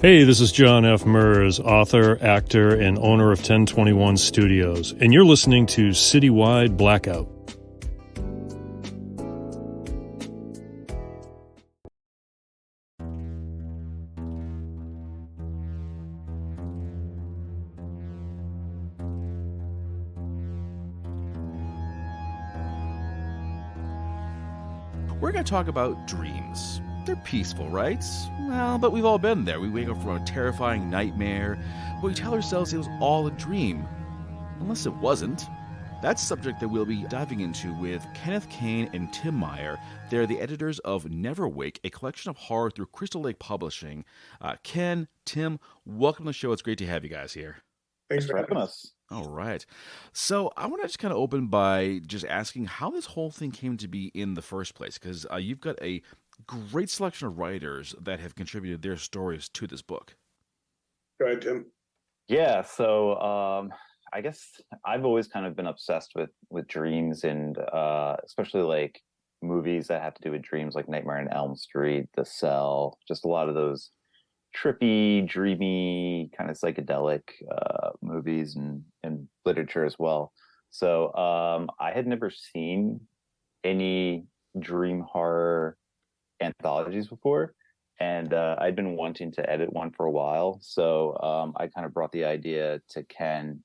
Hey, this is John F. Murs, author, actor, and owner of 1021 Studios, and you're listening to Citywide Blackout. We're going to talk about dreams. They're peaceful, right? Well, but we've all been there. We wake up from a terrifying nightmare, but we tell ourselves it was all a dream. Unless it wasn't. That's a subject that we'll be diving into with Kenneth, Cain, and Tim Meyer. They're the editors of Neverwake, a collection of horror through Crystal Lake Publishing. Ken, Tim, welcome to the show. It's great to have you guys here. Thanks for having us. All right. So I want to just kind of open by just asking how this whole thing came to be in the first place, because you've got a great selection of writers that have contributed their stories to this book. Go ahead, Tim. Yeah, so I guess I've always kind of been obsessed with dreams, and especially like movies that have to do with dreams, like Nightmare on Elm Street, The Cell, just a lot of those trippy, dreamy, kind of psychedelic movies and literature as well. So I had never seen any dream horror anthologies before, and I'd been wanting to edit one for a while. So I kind of brought the idea to Ken,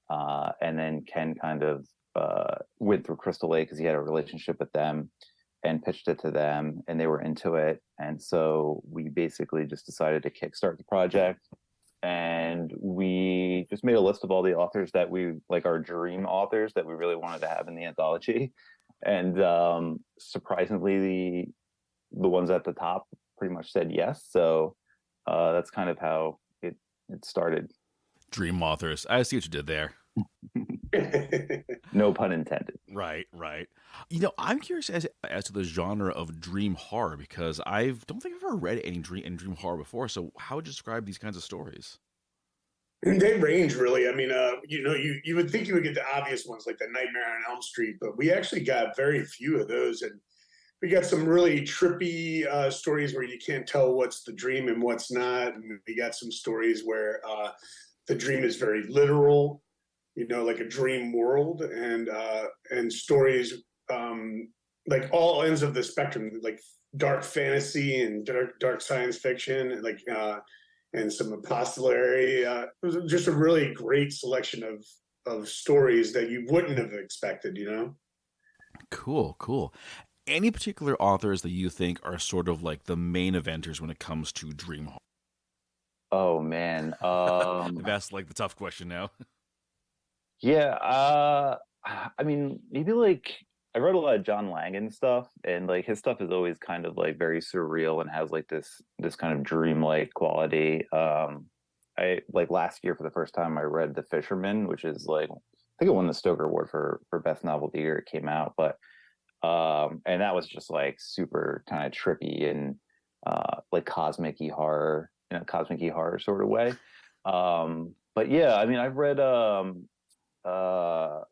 and then Ken kind of went through Crystal Lake because he had a relationship with them, and pitched it to them, and they were into it. And so we basically just decided to kickstart the project, and we just made a list of all the authors that we like, our dream authors that we really wanted to have in the anthology. And surprisingly, the ones at the top pretty much said yes. So that's kind of how it started. Dream authors. I see what you did there. No pun intended. Right. You know, I'm curious as to the genre of dream horror, because I don't think I've ever read any dream horror before. So how would you describe these kinds of stories? They range, really. I mean, you would think you would get the obvious ones like the Nightmare on Elm Street, but we actually got very few of those. And we got some really trippy stories where you can't tell what's the dream and what's not. And we got some stories where the dream is very literal, like a dream world, and stories like all ends of the spectrum, like dark fantasy and dark science fiction, and some apostolary. It was just a really great selection of stories that you wouldn't have expected, Cool. Any particular authors that you think are sort of like the main eventers when it comes to dream horror? Oh man, That's like the tough question now. Yeah, I mean, maybe like I read a lot of John Langan stuff, and like his stuff is always kind of like very surreal and has like this kind of dreamlike quality. I like last year for the first time I read The Fisherman, which is like I think it won the Stoker Award for best novel the year it came out, but and that was just like super kind of trippy and like cosmic-y horror in a cosmic-y horror sort of way. But yeah, I mean, I've read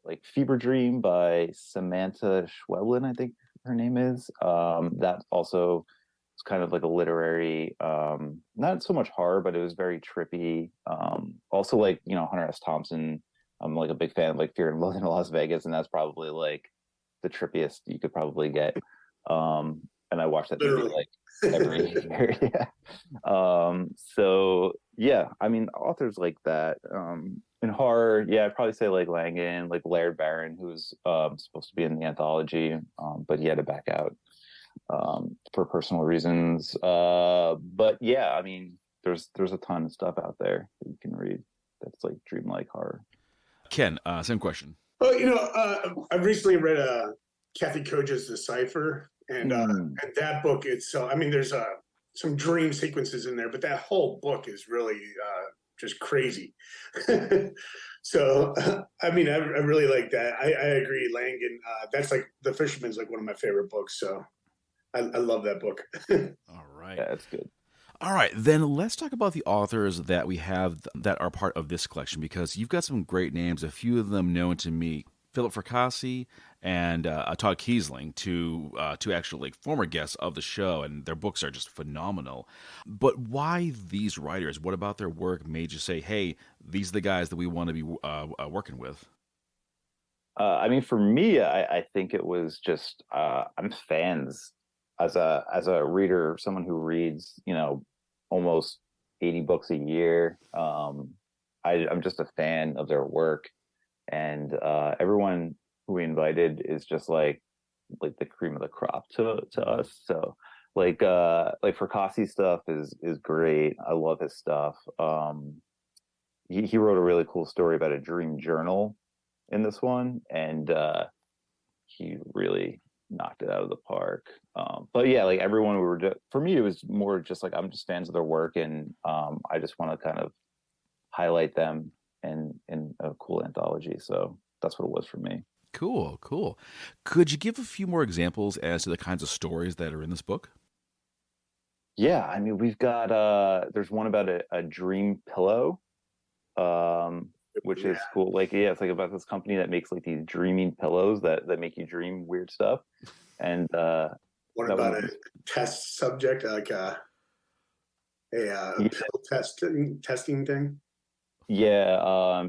like Fever Dream by Samantha Schweblin, I think her name is. That also was kind of like a literary, not so much horror, but it was very trippy. Also like, Hunter S. Thompson. I'm like a big fan of like Fear and Loathing in Las Vegas, and that's probably like the trippiest you could probably get. And I watch that movie like every year. Yeah. So yeah, I mean, authors like that. In horror, yeah, I'd probably say like Langan, like Laird Barron, who's supposed to be in the anthology, but he had to back out for personal reasons. But yeah, I mean, there's a ton of stuff out there that you can read that's like dreamlike horror. Ken, same question. Well, I've recently read Kathy Koja's The Cipher, and that book itself, I mean, there's some dream sequences in there, but that whole book is really just crazy. So, I mean, I really like that. I agree, Langan. That's like The Fisherman's like one of my favorite books, so I love that book. All right. Yeah, that's good. All right, then let's talk about the authors that we have that are part of this collection, because you've got some great names, a few of them known to me Philip Fracassi and Todd Kiesling, two actual like former guests of the show, and their books are just phenomenal. But why these writers? What about their work made you say, "Hey, these are the guys that we want to be working with"? I mean, for me, I think it was just I'm fans as a reader, someone who reads, almost 80 books a year. I'm just a fan of their work, and everyone who we invited is just like the cream of the crop to us. So like Fracassi stuff is great. I love his stuff. He wrote a really cool story about a dream journal in this one, and he really knocked it out of the park. But yeah, like everyone, for me, it was more just like I'm just fans of their work, and I just want to kind of highlight them in a cool anthology. So that's what it was for me. Cool. Could you give a few more examples as to the kinds of stories that are in this book? Yeah, I mean, we've got there's one about a dream pillow, which is cool. Like, yeah, it's like about this company that makes like these dreaming pillows that make you dream weird stuff. And what about a test subject, like a pill testing thing? Yeah,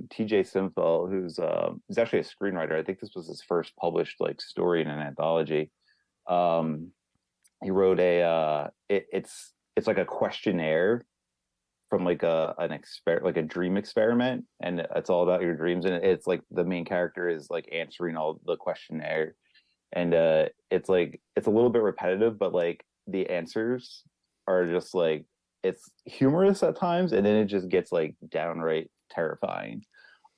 TJ Simfel, who's actually a screenwriter. I think this was his first published like story in an anthology. He wrote it's like a questionnaire from like a dream experiment, and it's all about your dreams, and it's like the main character is like answering all the questionnaire, and it's like it's a little bit repetitive, but like the answers are just like it's humorous at times, and then it just gets like downright terrifying.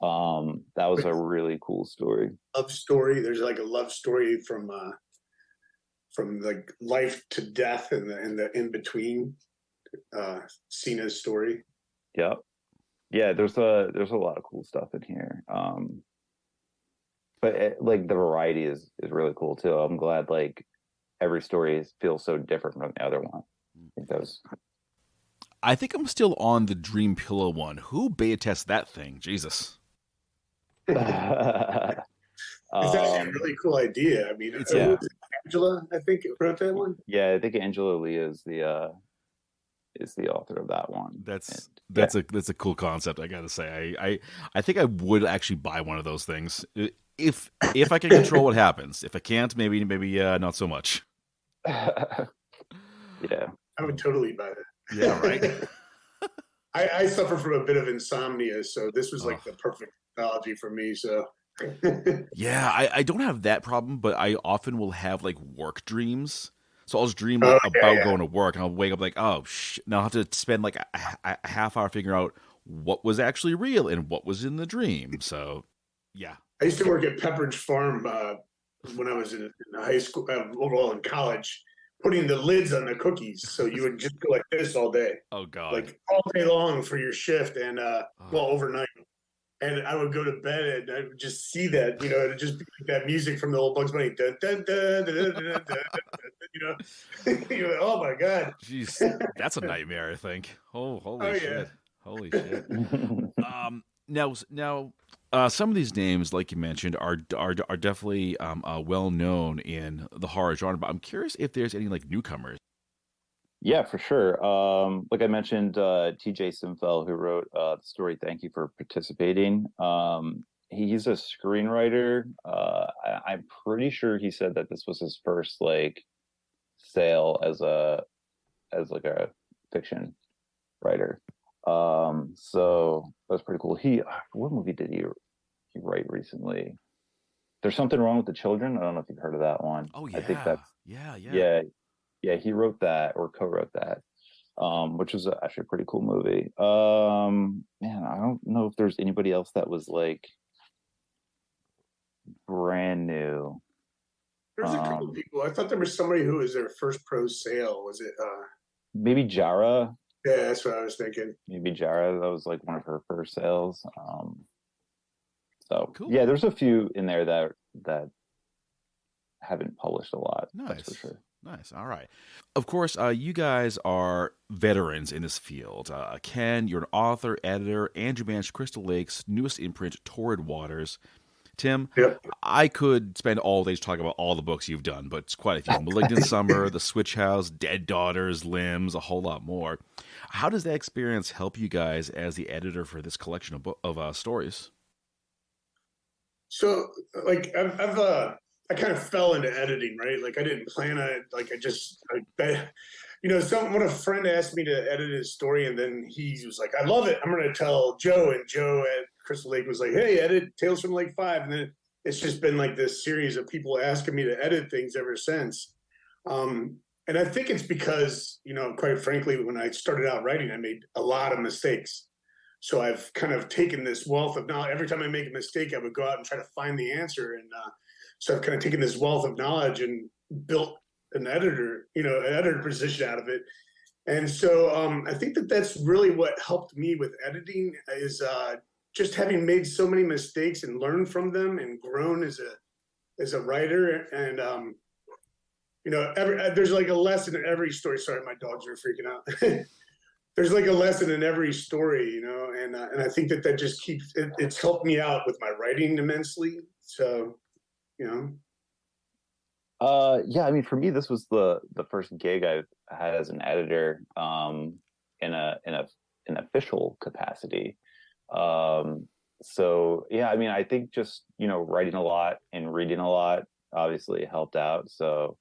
That was a really cool story. Love story. There's like a love story from like life to death and the in between. Cena's story. Yeah, there's a lot of cool stuff in here. But like the variety is really cool too. I'm glad like every story feels so different from the other one. I think I'm still on the dream pillow one. Who beta tests that thing? Jesus. It's actually a really cool idea. I mean, Angela, I think, wrote that one. Yeah, I think Angela Lee is the author of that one. That's a cool concept, I gotta say. I think I would actually buy one of those things if I can control what happens. If I can't, maybe not so much. Yeah, I would totally buy that. Yeah, right. I suffer from a bit of insomnia, so this was like the perfect anthology for me. So yeah, I don't have that problem, but I often will have like work dreams. So I'll just dream about going to work, and I'll wake up like, oh, now I'll have to spend like a half hour figuring out what was actually real and what was in the dream. So, yeah. I used to work at Pepperidge Farm when I was in high school, in college, putting the lids on the cookies. So you would just go like this all day. Oh, God. Like all day long for your shift and, overnight. And I would go to bed and I would just see that, it'd just be like that music from the old Bugs Bunny. Dun, dun, dun, dun, dun, dun, dun, You're like, oh my God. Jeez, that's a nightmare, I think. Holy shit. Yeah. Holy shit. Now, some of these names, like you mentioned, are definitely well known in the horror genre, but I'm curious if there's any like newcomers. Yeah, for sure. Like I mentioned, TJ Simfel, who wrote the story "Thank You for Participating." He's a screenwriter. I'm pretty sure he said that this was his first like sale as like a fiction writer. So that's pretty cool. What movie did he write recently? There's Something Wrong with the Children. I don't know if you've heard of that one. Oh yeah, I think that's yeah. He wrote that or co-wrote that, which was actually a pretty cool movie. Man, I don't know if there's anybody else that was like brand new. There's a couple of people. I thought there was somebody who was their first pro sale. Was it maybe Jara? Yeah, that's what I was thinking. Maybe Jara. That was like one of her first sales. So cool. Yeah, there's a few in there that haven't published a lot. Nice. That's for sure. Nice. All right. Of course, you guys are veterans in this field. Ken, you're an author, editor, and you manage Crystal Lake's newest imprint, Torrid Waters. Tim, Yep. I could spend all days talking about all the books you've done, but it's quite a few. Malignant Summer, The Switch House, Dead Daughters, Limbs, a whole lot more. How does that experience help you guys as the editor for this collection of stories? So, like, I kind of fell into editing, right? Like, I didn't plan on it. Like, when a friend asked me to edit his story, and then he was like, "I love it. I'm going to tell Joe." And Joe at Crystal Lake was like, "Hey, edit Tales from Lake 5." And then it's just been like this series of people asking me to edit things ever since. And I think it's because, quite frankly, when I started out writing, I made a lot of mistakes. So I've kind of taken this wealth of knowledge. Every time I make a mistake, I would go out and try to find the answer. And so I've kind of taken this wealth of knowledge and built an editor position out of it. And so I think that that's really what helped me with editing is just having made so many mistakes and learned from them and grown as a writer. And there's like a lesson in every story. Sorry, my dogs are freaking out. There's like a lesson in every story, and I think that just keeps it's helped me out with my writing immensely. So, Yeah, I mean, for me, this was the first gig I've had as an editor, in an official capacity. So yeah, I mean, I think just writing a lot and reading a lot obviously helped out. So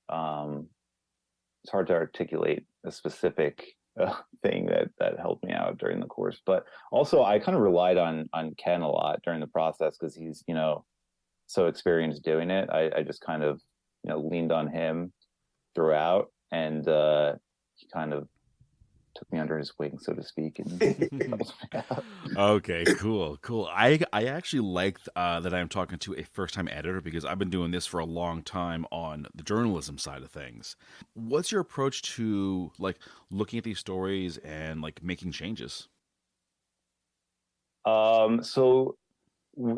it's hard to articulate a specific thing that helped me out during the course, but also I kind of relied on Ken a lot during the process because he's so experienced doing it. I just kind of leaned on him throughout, and he kind of took me under his wing, so to speak, and helped me out. Okay, cool. I actually liked that I'm talking to a first-time editor because I've been doing this for a long time on the journalism side of things. What's your approach to like looking at these stories and like making changes? So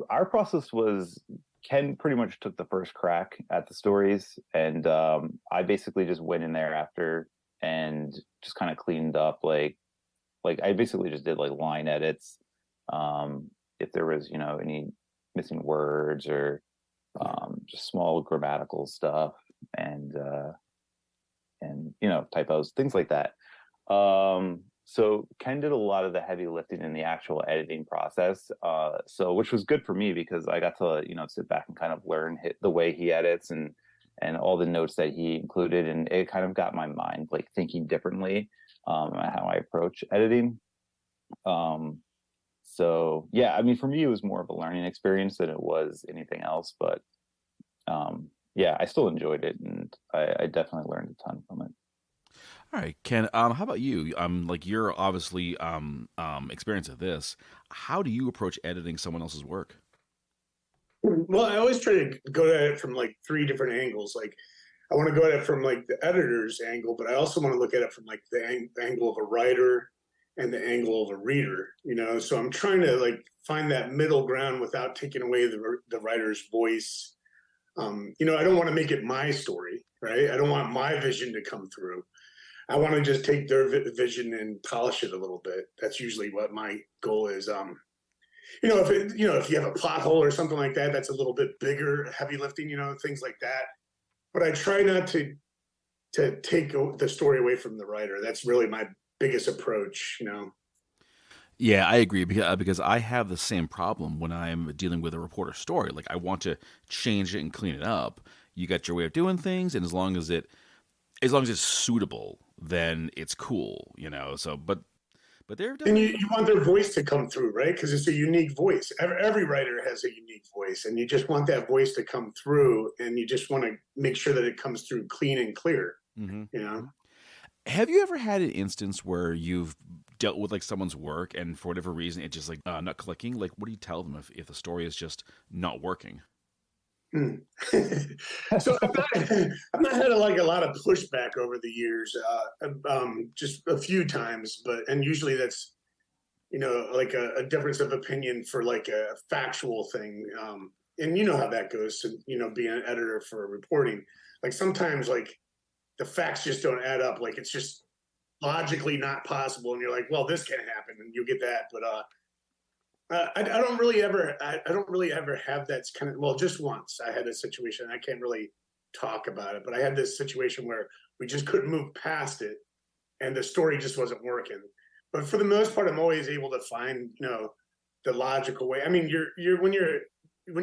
our process was Ken pretty much took the first crack at the stories, and I basically just went in there after and just kind of cleaned up like I basically just did like line edits, if there was any missing words or just small grammatical stuff and typos, things like that. So Ken did a lot of the heavy lifting in the actual editing process, so which was good for me because I got to sit back and kind of learn the way he edits and all the notes that he included, and it kind of got my mind like thinking differently on how I approach editing. So yeah, I mean, for me it was more of a learning experience than it was anything else, but yeah, I still enjoyed it, and I definitely learned a ton from it. All right, Ken. How about you? Like you're obviously experienced at this. How do you approach editing someone else's work? Well, I always try to go at it from like three different angles. Like, I want to go at it from like the editor's angle, but I also want to look at it from like the angle of a writer and the angle of a reader. So I'm trying to like find that middle ground without taking away the writer's voice. I don't want to make it my story, right? I don't want my vision to come through. I want to just take their vision and polish it a little bit. That's usually what my goal is. If you have a plot hole or something like that, that's a little bit bigger, heavy lifting, things like that. But I try not to take the story away from the writer. That's really my biggest approach. Yeah, I agree because I have the same problem when I'm dealing with a reporter story. Like I want to change it and clean it up. You got your way of doing things, and as long as it's suitable, then it's cool. So, but they're and you want their voice to come through, right? Because it's a unique voice. Every writer has a unique voice, and you just want that voice to come through, and you just want to make sure that it comes through clean and clear. Mm-hmm. Have you ever had an instance where you've dealt with like someone's work and for whatever reason it's just like not clicking? Like, what do you tell them if the story is just not working? So I've not had a lot of pushback over the years, just a few times, and usually that's like a difference of opinion for like a factual thing, and how that goes. So, being an editor for reporting, like sometimes like the facts just don't add up, like it's just logically not possible, and you're like, well, this can't happen, and you get that, but I don't really ever. I don't really ever have that kind of. Well, just once I had a situation. I can't really talk about it, but I had this situation where we just couldn't move past it, and the story just wasn't working. But for the most part, I'm always able to find, the logical way. I mean, when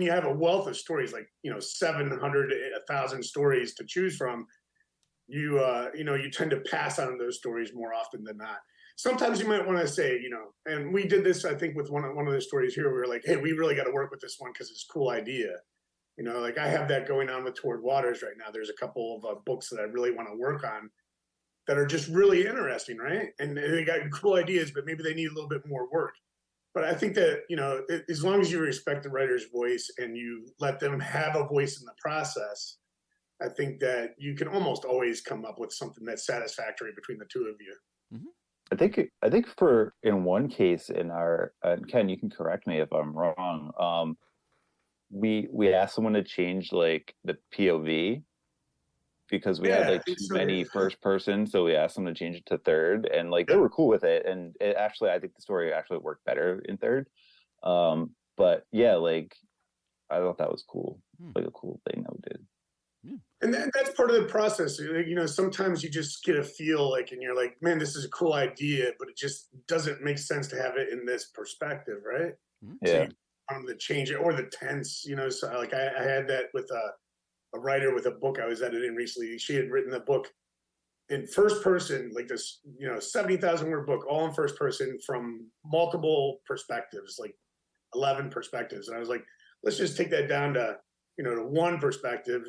you have a wealth of stories, like 700, 1,000 stories to choose from, you tend to pass on those stories more often than not. Sometimes you might want to say, and we did this, I think, with one of the stories here. We were like, hey, we really got to work with this one because it's a cool idea. Like I have that going on with Toward Waters right now. There's a couple of books that I really want to work on that are just really interesting, right? And they got cool ideas, but maybe they need a little bit more work. But I think that, as long as you respect the writer's voice and you let them have a voice in the process, I think that you can almost always come up with something that's satisfactory between the two of you. Mm-hmm. I think for in one case in our Ken, you can correct me if I'm wrong. We asked someone to change like the POV because we had like too many first person, so we asked them to change it to third, and like they were cool with it. And it actually, I think the story actually worked better in third. But yeah, like I thought that was cool, like a cool thing that we did. And that's part of the process. Sometimes you just get a feel like, and you're like, man, this is a cool idea, but it just doesn't make sense to have it in this perspective, right? Yeah. So you want them to change it, or the tense, So like I had that with a writer with a book I was editing recently. She had written the book in first person, like this, 70,000 word book, all in first person from multiple perspectives, like 11 perspectives. And I was like, let's just take that down to, to one perspective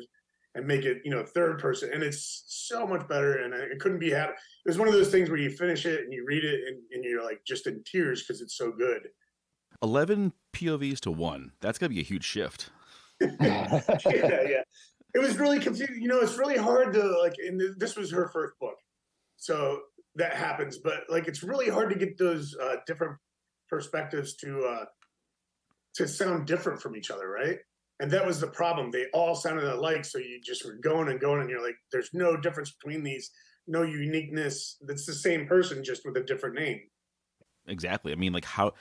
and make it, third person. And it's so much better. And it couldn't be happy. It was one of those things where you finish it and you read it and you're like just in tears because it's so good. 11 POVs to 1. That's got to be a huge shift. Yeah. It was really confusing. It's really hard to like, and this was her first book. So that happens, but like, it's really hard to get those different perspectives to sound different from each other. Right. And that was the problem. They all sounded alike. So you just were going and going and you're like, there's no difference between these, no uniqueness. That's the same person, just with a different name. Exactly. I mean, like how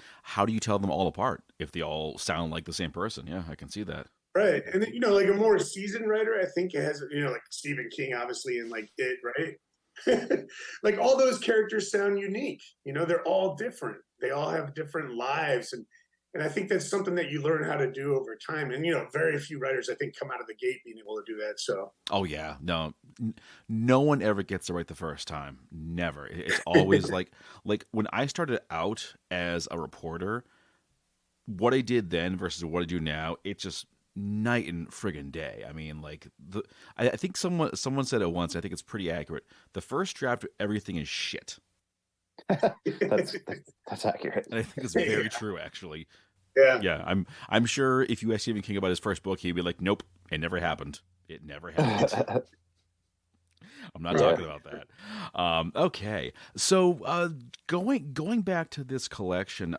do you tell them all apart if they all sound like the same person? Yeah, I can see that. Right. And like a more seasoned writer, I think it has, like Stephen King, obviously, and like it, right? Like all those characters sound unique. They're all different. They all have different lives. And I think that's something that you learn how to do over time. And, very few writers, I think, come out of the gate being able to do that. So. Oh, yeah. No one ever gets it right the first time. Never. It's always like when I started out as a reporter, what I did then versus what I do now, it's just night and friggin' day. I mean, like I think someone said it once. I think it's pretty accurate. The first draft of everything is shit. that's accurate. And I think it's very true, actually. Yeah. Yeah. I'm sure if you asked Stephen King about his first book, he'd be like, "Nope, it never happened. It never happened." I'm not talking about that. Okay, so going back to this collection,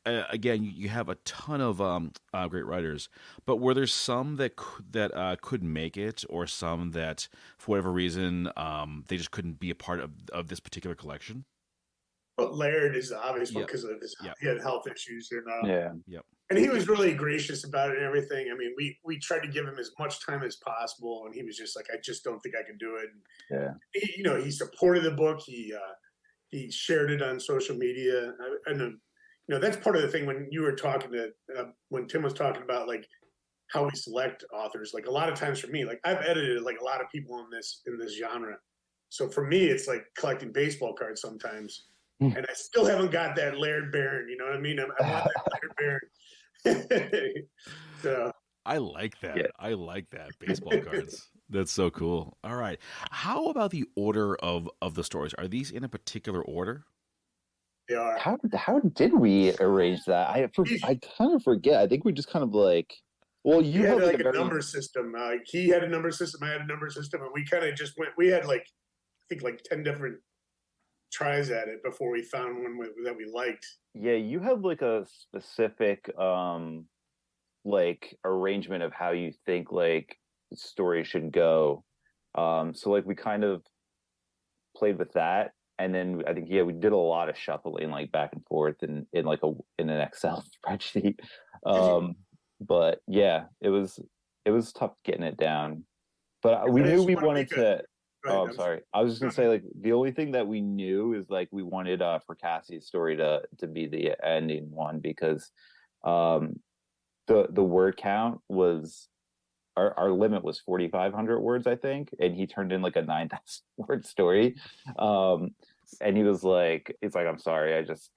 again, you have a ton of great writers, but were there some that couldn't make it, or some that, for whatever reason, they just couldn't be a part of this particular collection? But Laird is the obvious one because of he had health issues, Yep. And he was really gracious about it and everything. I mean, we tried to give him as much time as possible, and he was just like, I just don't think I can do it. And he supported the book. He shared it on social media, and that's part of the thing when you were talking to when Tim was talking about like how we select authors. Like a lot of times for me, like I've edited like a lot of people in this genre, so for me it's like collecting baseball cards sometimes. And I still haven't got that Laird Barron, you know what I mean? I want that Laird Barron. So I like that. Yeah. I like that. Baseball cards. That's so cool. All right. How about the order of the stories? Are these in a particular order? They are. How did we arrange that? I kind of forget. I think we just kind of like, well, you had like a number system. He had a number system. I had a number system, and we kind of just went. We had like, I think like 10 different tries at it before we found one that we liked. Yeah, you have like a specific like arrangement of how you think like the story should go. So like we kind of played with that, and then I think we did a lot of shuffling like back and forth in like in an Excel spreadsheet. But yeah, it was tough getting it down. But we knew we wanted to. Oh, I'm sorry. I was just gonna say, like, the only thing that we knew is like we wanted for Cassie's story to be the ending one, because the word count was our limit was 4,500 words, I think, and he turned in like a 9,000 word story. And he was like, I'm sorry, I just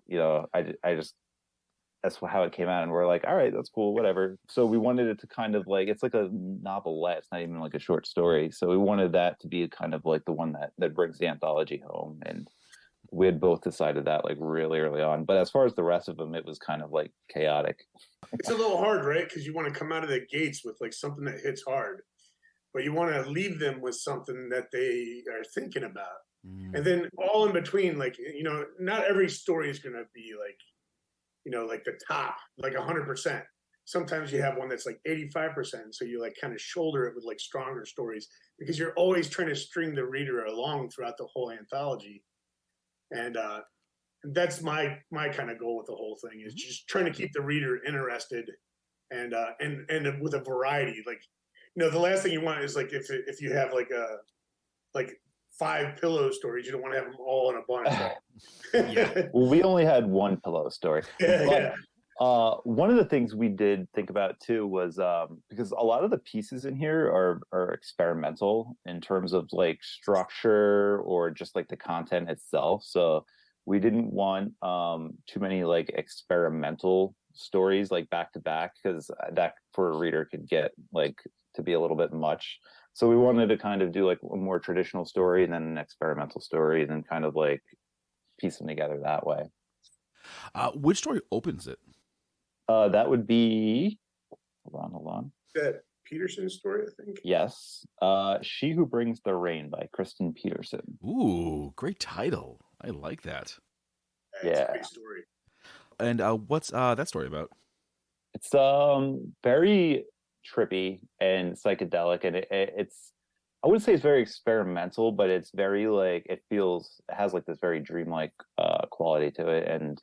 that's how it came out, and we're like, all right, that's cool, whatever. So we wanted it to kind of like, it's like a novelette, it's not even like a short story, so we wanted that to be kind of like the one that brings the anthology home, and we had both decided that like really early on. But as far as the rest of them, it was kind of like chaotic. It's a little hard, right? Because you want to come out of the gates with like something that hits hard, but you want to leave them with something that they are thinking about. And then all in between, like, not every story is going to be like, like the top, like 100%. Sometimes you have one that's like 85%. So you like kind of shoulder it with like stronger stories, because you're always trying to string the reader along throughout the whole anthology. And that's my kind of goal with the whole thing, is just trying to keep the reader interested and with a variety. Like, the last thing you want is like, if you have like 5 pillow stories, you don't want to have them all in a bunch. Right? Yeah. Well, we only had one pillow story. Yeah. One of the things we did think about too was because a lot of the pieces in here are experimental in terms of like structure or just like the content itself. So we didn't want too many like experimental stories like back to back, because that for a reader could get like to be a little bit much. So we wanted to kind of do like a more traditional story and then an experimental story, and then kind of like piece them together that way. Which story opens it? That would be, hold on. That Peterson story, I think. Yes. She Who Brings the Rain by Kristen Peterson. Ooh, great title. I like that. It's a great story. And what's that story about? It's very trippy and psychedelic, and it's, I wouldn't say it's very experimental, but it's very like, it has like this very dreamlike quality to it. And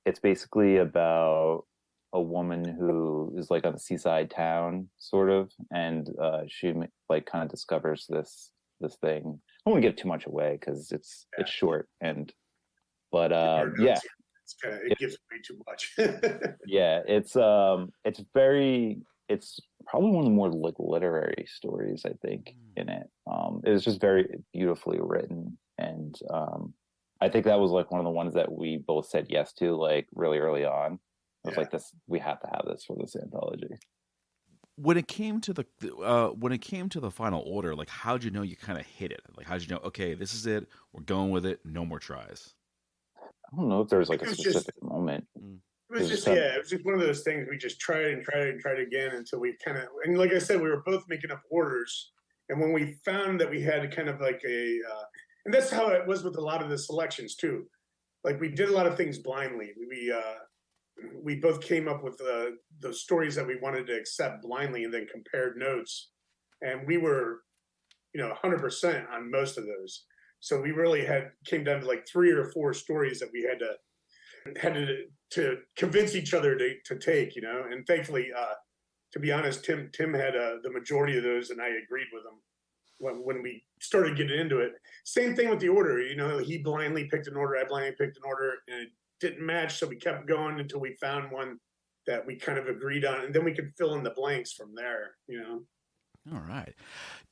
it's basically about a woman who is like on a seaside town sort of, and she like kind of discovers this thing. I don't want to give too much away because it's short, but yeah, it gives away too much. Yeah, it's probably one of the more like literary stories, I think, in it. It was just very beautifully written, and I think that was like one of the ones that we both said yes to like really early on. It was like, this, we have to have this for this anthology. When it came to the final order, like, how'd you know you kind of hit it? Like, how'd you know, okay, this is it, we're going with it, no more tries? I don't know if there was like a specific moment. It was just one of those things we just tried again until we kind of, and like I said, we were both making up orders. And when we found that we had kind of like and that's how it was with a lot of the selections too. Like, we did a lot of things blindly. We both came up with the stories that we wanted to accept blindly, and then compared notes. And we were, 100% on most of those. So we really came down to like 3 or 4 stories that we had to convince each other to take, and thankfully, to be honest, Tim had the majority of those, and I agreed with him when we started getting into it. Same thing with the order, he blindly picked an order, I blindly picked an order, and it didn't match, so we kept going until we found one that we kind of agreed on, and then we could fill in the blanks from there, All right.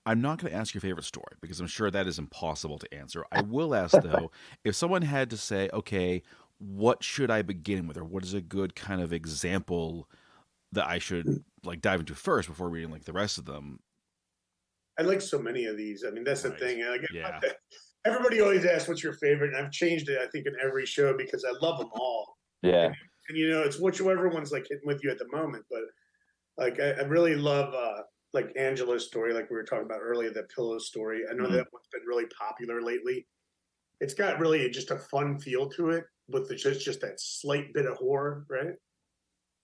I'm not going to ask your favorite story, because I'm sure that is impossible to answer. I will ask, though, if someone had to say, okay, what should I begin with, or what is a good kind of example that I should like dive into first before reading like the rest of them? I like so many of these. I mean, that's the thing. Yeah. Everybody always asks what's your favorite, and I've changed it, I think, in every show, because I love them all. Yeah. And it's whichever one's like hitting with you at the moment. But like, I really love like Angela's story, like we were talking about earlier, that pillow story. I know that one's been really popular lately. It's got really just a fun feel to it, with just that slight bit of horror, right?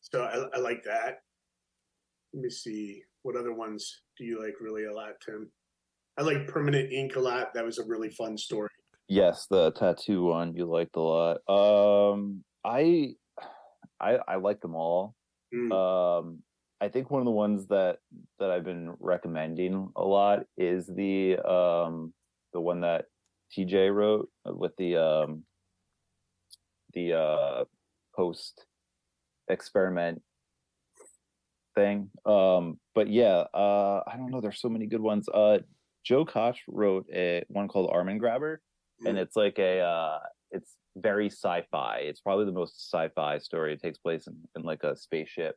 So I like that. Let me see. What other ones do you like really a lot, Tim? I like Permanent Ink a lot. That was a really fun story. Yes, the tattoo one you liked a lot. I like them all. Mm. I think one of the ones that I've been recommending a lot is the one that TJ wrote with the post experiment thing. But yeah, I don't know. There's so many good ones. Joe Koch wrote a one called Arm and Grabber, and it's like it's very sci-fi. It's probably the most sci-fi story. It takes place in like a spaceship,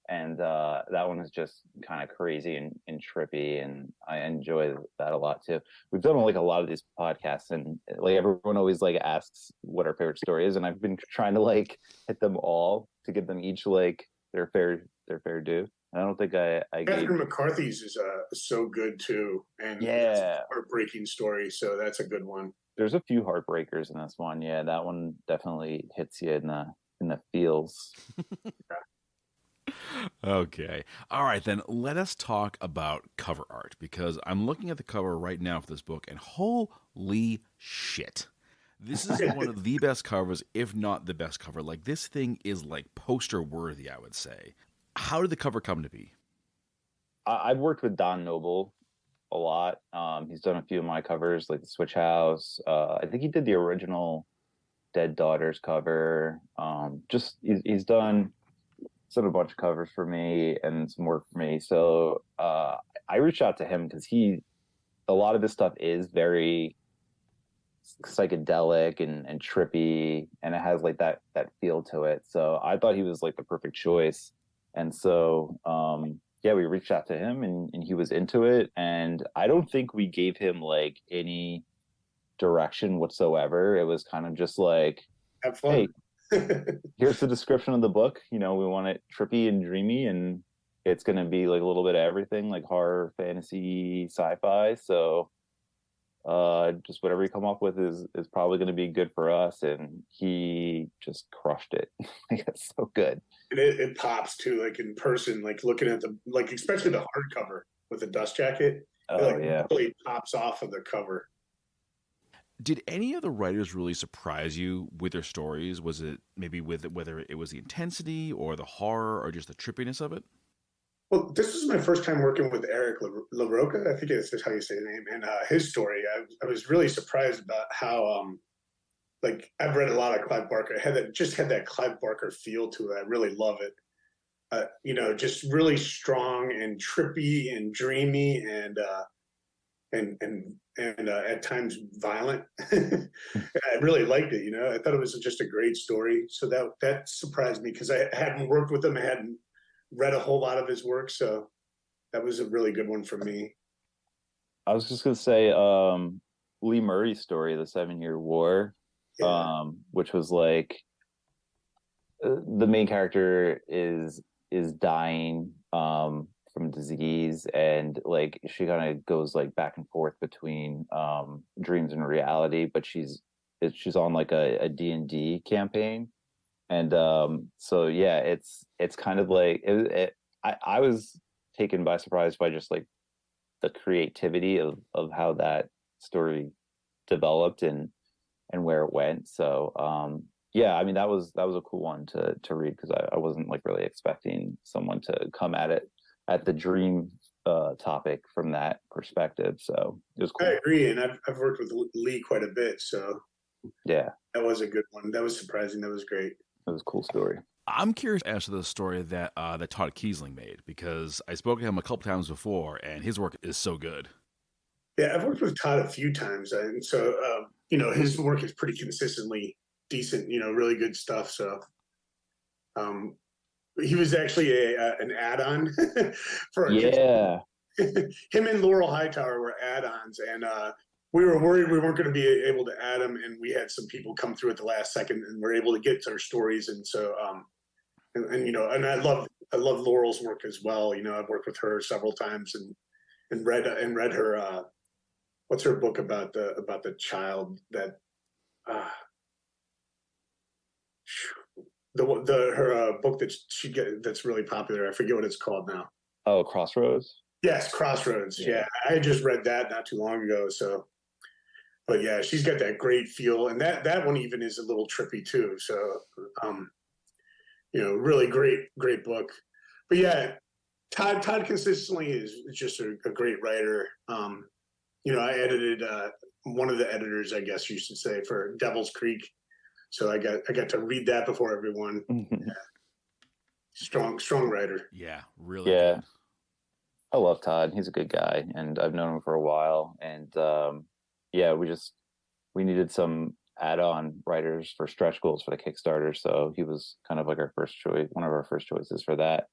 and that one is just kind of crazy and trippy, and I enjoy that a lot too. We've done like a lot of these podcasts, and like everyone always like asks what our favorite story is, and I've been trying to like hit them all to give them each like their fair due. I don't think I gave. Catherine McCarthy's is so good too, and it's a Yeah, heartbreaking story, so that's a good one. there's a few heartbreakers in this one. Yeah, that one definitely hits you in the feels. Okay. All right, then let us talk about cover art because I'm looking at the cover right now for this book and holy shit. This is one of the best covers, if not the best cover. Like, this thing is like poster worthy, I would say. How did the cover come to be? I've worked with Don Noble a lot. He's done a few of my covers, like the Switch House. I think he did the original Dead Daughters cover. He's done a bunch of covers for me and some work for me. So I reached out to him because a lot of this stuff is very psychedelic and trippy, and it has like that feel to it. So I thought he was like the perfect choice. And so yeah, we reached out to him and he was into it. And I don't think we gave him like any direction whatsoever. It was kind of just like, Have fun. hey, here's the description of the book. You know, we want it trippy and dreamy, and it's going to be like a little bit of everything, like horror, fantasy, sci-fi. So just whatever you come up with is probably going to be good for us. And he just crushed it. It's so good. And it pops too, like in person, like looking at like especially the hardcover with the dust jacket. It like really pops off of the cover. Did any of the writers really surprise you with their stories? Was it maybe with whether it was the intensity or the horror or just the trippiness of it? Well, this was my first time working with Eric LaRocca. I think that's how you say the name. And his story, I was really surprised about how, like, I've read a lot of Clive Barker. It had that Clive Barker feel to it. I really love it. You know, just really strong and trippy and dreamy and at times violent. I really liked it. You know, I thought it was just a great story. So that surprised me because I hadn't worked with him. I hadn't read a whole lot of his work, so that was a really good one for me. I was just gonna say Lee Murray's story, the 7-Year War, which was like the main character is dying from disease, and like she kind of goes like back and forth between dreams and reality, but she's on like a D&D campaign. And so yeah, it's kind of like I was taken by surprise by just like the creativity of how that story developed and where it went. So yeah, I mean that was a cool one to read because I wasn't like really expecting someone to come at it at the dream topic from that perspective. So it was cool. I agree, and I've worked with Lee quite a bit, so yeah, that was a good one. That was surprising. That was great. It was a cool story. I'm curious as to the story that Todd Kiesling made because I spoke to him a couple times before, and his work is so good. Yeah, I've worked with Todd a few times, and so you know his work is pretty consistently decent. You know, really good stuff. So he was actually an add-on for our him and Laurel Hightower were add-ons, and we were worried we weren't going to be able to add them, and we had some people come through at the last second, and we're able to get to their stories. And so, and you know, and I love Laurel's work as well. You know, I've worked with her several times and read her. What's her book about the child that her book that's really popular. I forget what it's called now. Oh, Crossroads. Yes, Crossroads. Yeah, I just read that not too long ago. So but yeah, she's got that great feel, and that one even is a little trippy too. So, really great book. But yeah, Todd consistently is just a great writer. I edited one of the editors, I guess you should say, for Devil's Creek, so I got to read that before everyone. Yeah. Strong writer. Yeah, really. Yeah, good. I love Todd. He's a good guy, and I've known him for a while. And we needed some add-on writers for stretch goals for the Kickstarter, so he was kind of like our first choice, one of our first choices for that.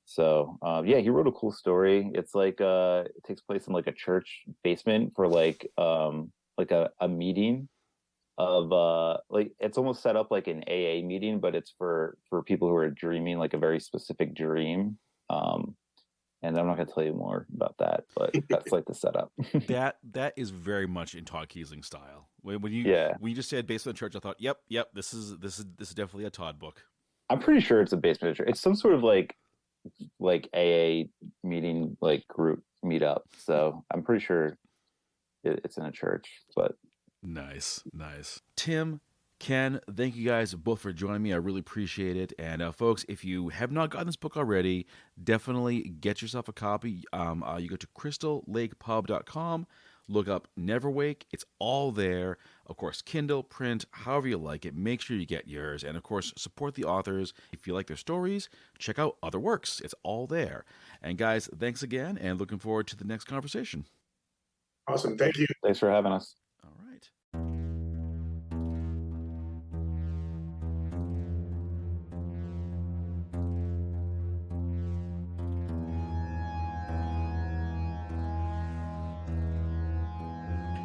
So he wrote a cool story. It's like it takes place in like a church basement for like a meeting of it's almost set up like an AA meeting, but it's for people who are dreaming like a very specific dream. And I'm not going to tell you more about that, but that's like the setup. that is very much in Todd Keisling style. When you just said basement church, I thought, yep, this is definitely a Todd book. I'm pretty sure it's a basement church. It's some sort of like AA meeting, like group meetup. So I'm pretty sure it's in a church. But nice. Tim, Ken, thank you guys both for joining me. I really appreciate it. And folks, if you have not gotten this book already, definitely get yourself a copy. You go to crystallakepub.com, look up Neverwake. It's all there. Of course, Kindle, print, however you like it. Make sure you get yours. And of course, support the authors. If you like their stories, check out other works. It's all there. And guys, thanks again, and looking forward to the next conversation. Awesome. Thank you. Thanks for having us. All right.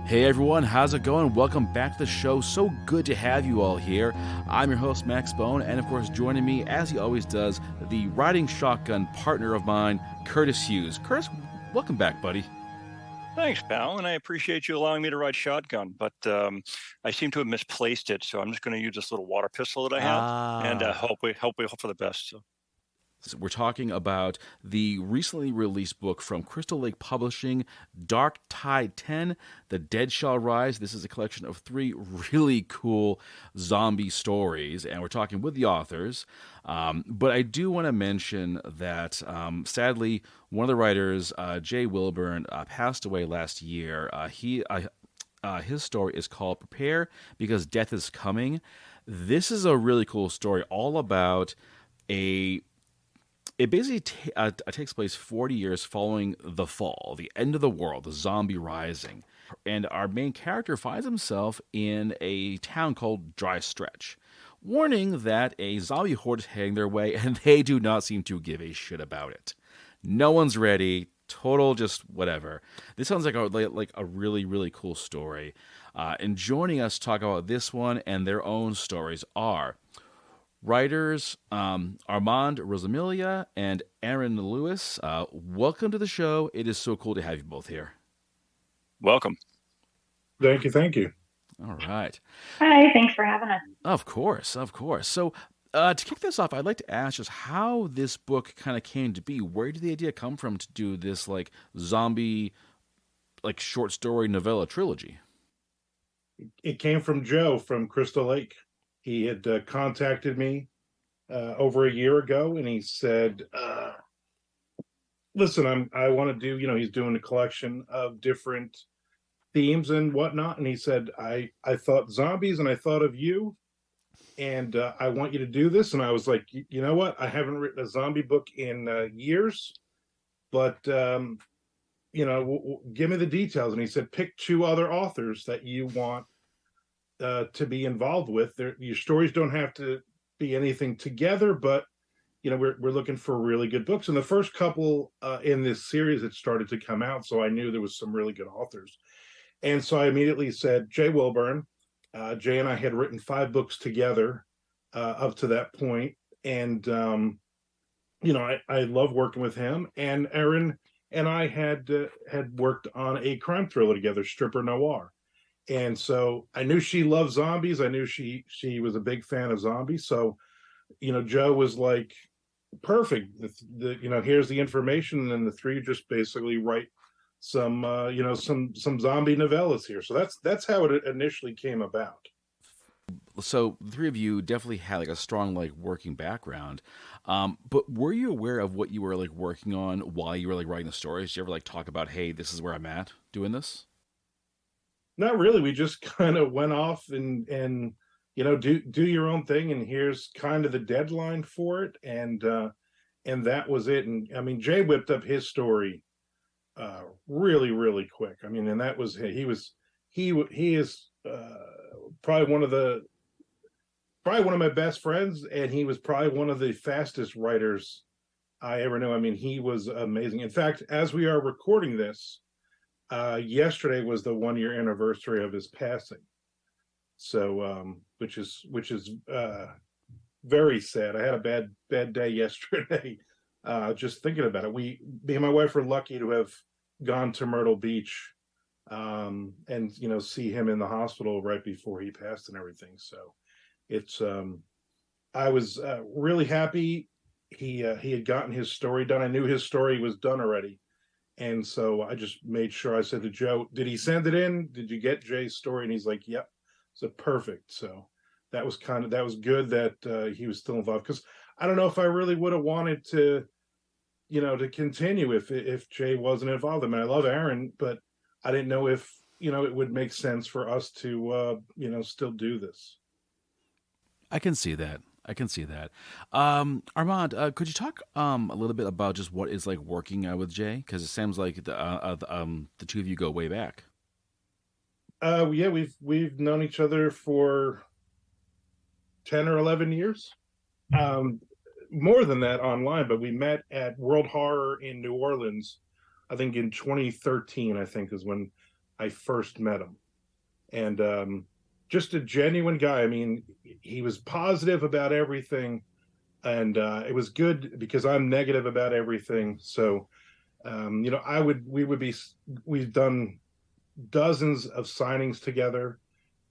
Hey everyone, how's it going? Welcome back to the show. So good to have you all here. I'm your host, Max Bone, and of course joining me, as he always does, the riding shotgun partner of mine, Curtis Hughes. Curtis, welcome back, buddy. Thanks, pal, and I appreciate you allowing me to ride shotgun, but I seem to have misplaced it, so I'm just going to use this little water pistol that I have, and hope for the best. So. We're talking about the recently released book from Crystal Lake Publishing, Dark Tide 10, The Dead Shall Rise. This is a collection of 3 really cool zombie stories, and we're talking with the authors. But I do want to mention that, sadly, one of the writers, Jay Wilburn, passed away last year. His story is called Prepare Because Death is Coming. This is a really cool story all about It basically takes place 40 years following the fall, the end of the world, the zombie rising. And our main character finds himself in a town called Dry Stretch, warning that a zombie horde is heading their way, and they do not seem to give a shit about it. No one's ready. Total just whatever. This sounds like a really, really cool story. And joining us to talk about this one and their own stories are writers Armand, Rosamilia, and Erin Lewis. Welcome to the show. It is so cool to have you both here. Welcome. Thank you. All right. Hi, thanks for having us. Of course. So to kick this off, I'd like to ask just how this book kind of came to be. Where did the idea come from to do this like zombie short story novella trilogy? It came from Joe from Crystal Lake. He had contacted me over a year ago, and he said, listen, I want to do, he's doing a collection of different themes and whatnot. And he said, I thought zombies and I thought of you, and I want you to do this. And I was like, you know what? I haven't written a zombie book in years, but, give me the details. And he said, pick 2 other authors that you want to be involved with. Your stories don't have to be anything together, but we're looking for really good books. And the first couple in this series that started to come out, so I knew there was some really good authors. And so I immediately said, Jay Wilburn. Jay and I had written 5 books together up to that point. And, I love working with him. And Erin and I had worked on a crime thriller together, Stripper Noir. And so I knew she loved zombies. I knew she was a big fan of zombies. So, Joe was like, perfect. Here's the information. And then the 3 just basically write some zombie novellas here. So that's how it initially came about. So the three of you definitely had like a strong like working background, but were you aware of what you were like working on while you were like writing the stories? Did you ever like talk about, hey, this is where I'm at doing this? Not really. We just kind of went off and do your own thing, and here's kind of the deadline for it, and that was it. And I mean, Jay whipped up his story really really quick. I mean, and that was he is probably one of my best friends, and he was probably one of the fastest writers I ever knew. I mean, he was amazing. In fact, as we are recording this, yesterday was the 1 year anniversary of his passing. So, which is very sad. I had a bad day yesterday. Just thinking about it. Me and my wife were lucky to have gone to Myrtle Beach, and see him in the hospital right before he passed and everything. So, it's I was really happy he had gotten his story done. I knew his story was done already. And so I just made sure. I said to Joe, did he send it in? Did you get Jay's story? And he's like, yep. So perfect. So that was good that he was still involved, because I don't know if I really would have wanted to, to continue if Jay wasn't involved. I mean, I love Erin, but I didn't know if, it would make sense for us to, still do this. I can see that. Armand, could you talk a little bit about just what is like working with Jay? Because it seems like the two of you go way back. Yeah, we've known each other for 10 or 11 years. More than that online, but we met at World Horror in New Orleans, I think in 2013, I think is when I first met him. And just a genuine guy. I mean, he was positive about everything, and it was good because I'm negative about everything. So, we've done dozens of signings together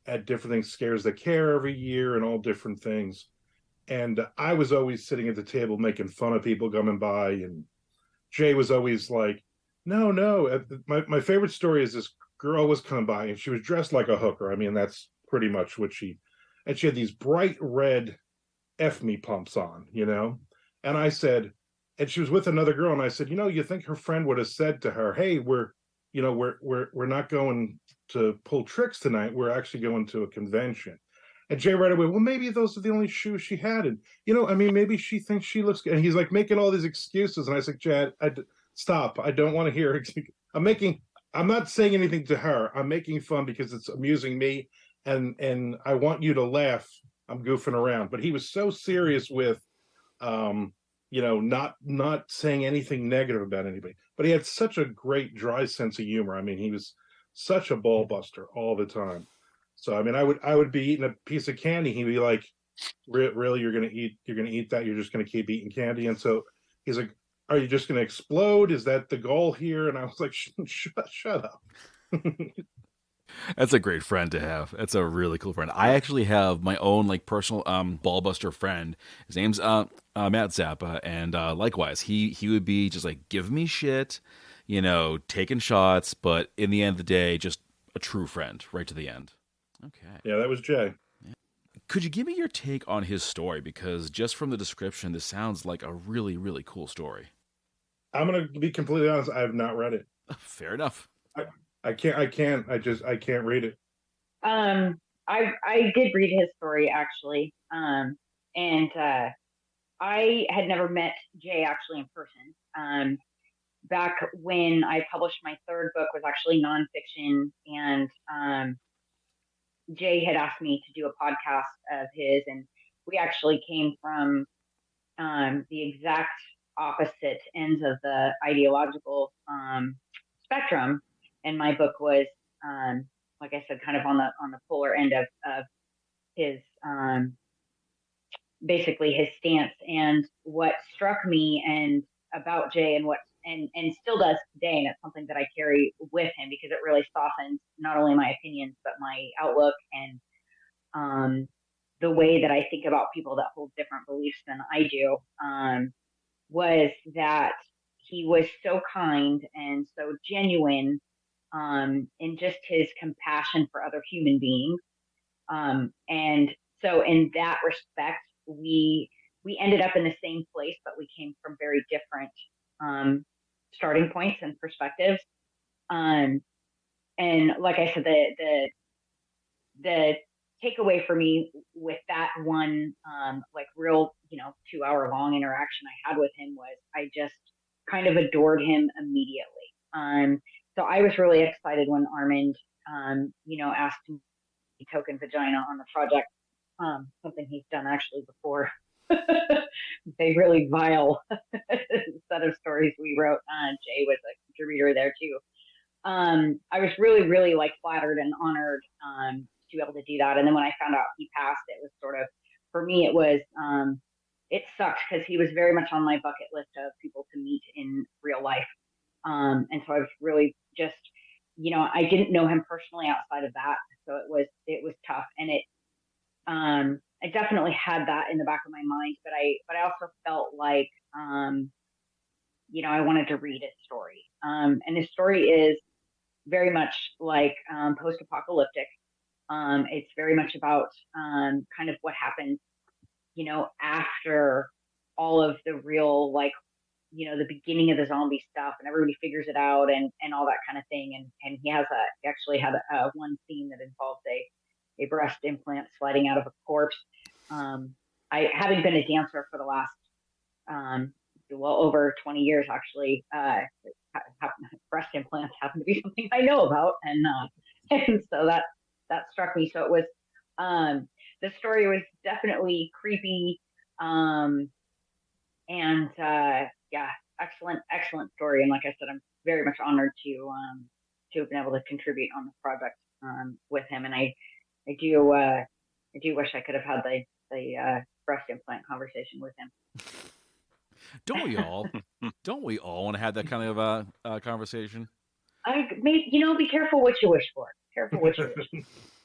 at different things, Scares That Care every year, and all different things. And I was always sitting at the table making fun of people coming by, and Jay was always like, no. My favorite story is this girl was coming by, and she was dressed like a hooker. I mean, that's pretty much what she had these bright red F me pumps on, and I said, and she was with another girl, and I said, you think her friend would have said to her, hey, we're not going to pull tricks tonight, we're actually going to a convention. And Jay right away, well, maybe those are the only shoes she had, and maybe she thinks she looks good. And he's like making all these excuses, and I said, Chad, stop, I don't want to hear I'm not saying anything to her, I'm making fun because it's amusing me. And I want you to laugh. I'm goofing around, but he was so serious with, not saying anything negative about anybody. But he had such a great dry sense of humor. I mean, he was such a ball buster all the time. So I mean, I would be eating a piece of candy. He'd be like, "Really, you're gonna eat that? You're just gonna keep eating candy?" And so he's like, "Are you just gonna explode? Is that the goal here?" And I was like, "Shut up." That's a great friend to have. That's a really cool friend. I actually have my own like personal ballbuster friend. His name's Matt Zappa, and likewise, he would be just like give me shit, taking shots, but in the end of the day, just a true friend right to the end. Okay. Yeah, that was Jay. Yeah. Could you give me your take on his story? Because just from the description, this sounds like a really, really cool story. I'm gonna be completely honest. I have not read it. Fair enough. I can't read it. I did read his story actually. And I had never met Jay actually in person. Back when I published my third book was actually nonfiction, and Jay had asked me to do a podcast of his, and we actually came from the exact opposite ends of the ideological spectrum. And my book was, like I said, kind of on the polar end of his, basically his stance. And what struck me and about Jay and still does today, and it's something that I carry with him because it really softens not only my opinions but my outlook and the way that I think about people that hold different beliefs than I do, was that he was so kind and so genuine in just his compassion for other human beings. And so in that respect, we ended up in the same place, but we came from very different starting points and perspectives. And like I said, the takeaway for me with that one like real 2-hour long interaction I had with him was I just kind of adored him immediately. So I was really excited when Armand asked me to token vagina on the project, something he's done actually before. They really vile set of stories we wrote. Jay was a contributor there too. I was really, really like flattered and honored to be able to do that. And then when I found out he passed, it was sort of, for me, it was, it sucked because he was very much on my bucket list of people to meet in real life. And so I was really just, I didn't know him personally outside of that. So it was tough. And I definitely had that in the back of my mind, but I also felt like, I wanted to read his story. And his story is very much like post-apocalyptic. It's very much about kind of what happened, after all of the real, like, the beginning of the zombie stuff, and everybody figures it out and all that kind of thing. And he actually had one scene that involved a breast implant sliding out of a corpse. I, having been a dancer for the last, over 20 years, actually, breast implants happen to be something I know about. And so that struck me. So it was, the story was definitely creepy. Excellent story. And like I said, I'm very much honored to have been able to contribute on the project, with him. And I do wish I could have had the breast implant conversation with him. Don't we all? Don't we all want to have that kind of conversation? Be careful what you wish for. Careful what you wish for.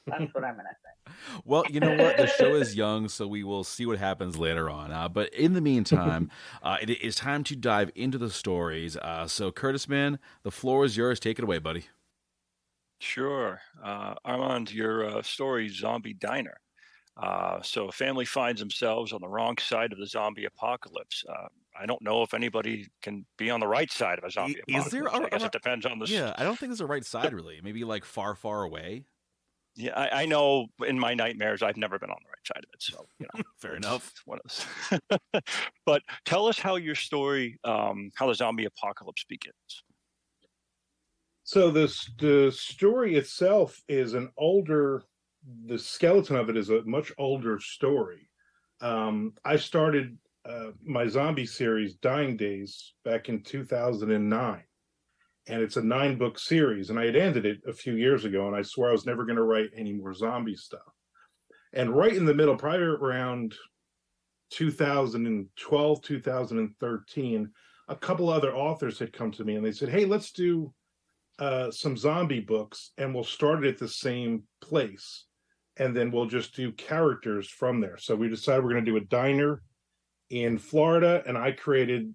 That's what I'm going to say. Well, you know what? The show is young, so we will see what happens later on. But in the meantime, it is time to dive into the stories. So, Curtis, man, the floor is yours. Take it away, buddy. Sure. Armand, your story, Zombie Diner. So a family finds themselves on the wrong side of the zombie apocalypse. I don't know if anybody can be on the right side of a zombie apocalypse. Is there? I guess it depends on the... Yeah, I don't think there's a right side, really. Maybe like far, far away. Yeah, I know in my nightmares, I've never been on the right side of it. So, fair enough. But tell us how your story, how the zombie apocalypse begins. So the story itself is the skeleton of it is a much older story. I started my zombie series, Dying Days, back in 2009. And it's a 9-book series, and I had ended it a few years ago, and I swore I was never going to write any more zombie stuff. And right in the middle, probably around 2012, 2013, a couple other authors had come to me, and they said, hey, let's do some zombie books, and we'll start it at the same place, and then we'll just do characters from there. So we decided we're going to do a diner in Florida, and I created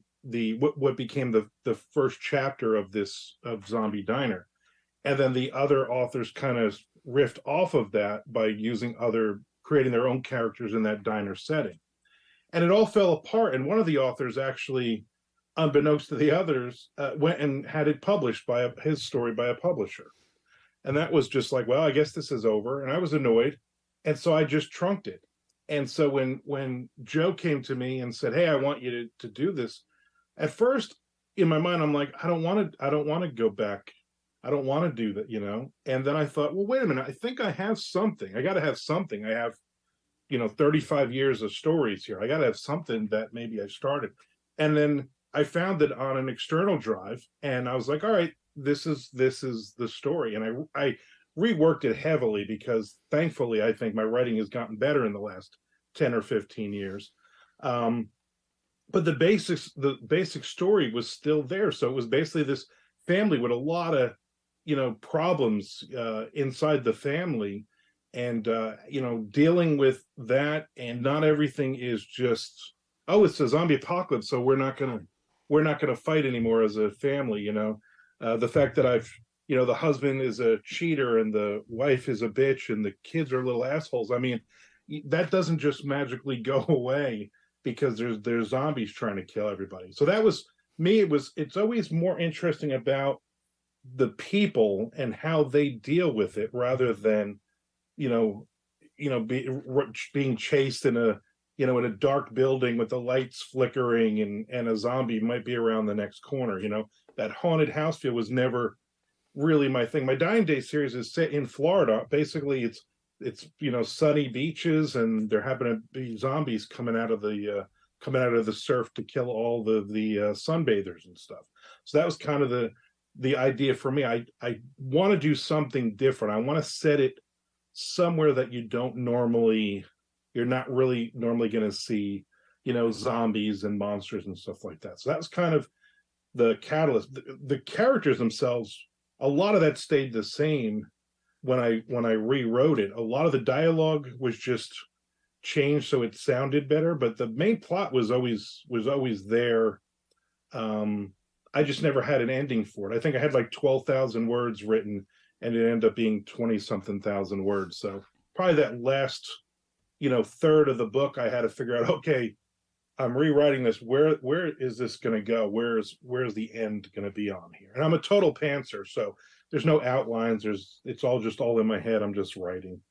what became the first chapter of Zombie Diner. And then the other authors kind of riffed off of that by creating their own characters in that diner setting. And it all fell apart. And one of the authors actually, unbeknownst to the others, went and had it published his story by a publisher. And that was just like, well, I guess this is over. And I was annoyed. And so I just trunked it. And so when Joe came to me and said, hey, I want you to do this, at first, in my mind, I'm like, I don't want to go back. I don't want to do that, And then I thought, well, wait a minute. I think I have something. I got to have something. I have, 35 years of stories here. I got to have something that maybe I started. And then I found it on an external drive, and I was like, all right, this is the story. And I reworked it heavily because, thankfully, I think my writing has gotten better in the last 10 or 15 years. But the basic story was still there. So it was basically this family with a lot of, problems inside the family, and, dealing with that. And not everything is just, oh, it's a zombie apocalypse, so we're not going to we're not going to fight anymore as a family. The fact that the husband is a cheater and the wife is a bitch and the kids are little assholes. I mean, that doesn't just magically go away because there's zombies trying to kill everybody. So that was me. It's always more interesting about the people and how they deal with it rather than, being chased in a dark building with the lights flickering and a zombie might be around the next corner. That haunted house feel was never really my thing. My Dying Day series is set in Florida. Basically, it's sunny beaches, and there happen to be zombies coming out of the surf to kill all the sunbathers and stuff. So that was kind of the idea for me. I want to do something different. I want to set it somewhere that you're not really normally going to see, zombies and monsters and stuff like that. So that was kind of the catalyst. The characters themselves, a lot of that stayed the same when I rewrote it. A lot of the dialogue was just changed so it sounded better, but the main plot was always there. I just never had an ending for it. I think I had like 12,000 words written, and it ended up being 20-something thousand words. So probably that last, third of the book, I had to figure out, okay, I'm rewriting this. Where is this going to go? Where's the end going to be on here? And I'm a total pantser, so there's no outlines. It's all in my head. I'm just writing.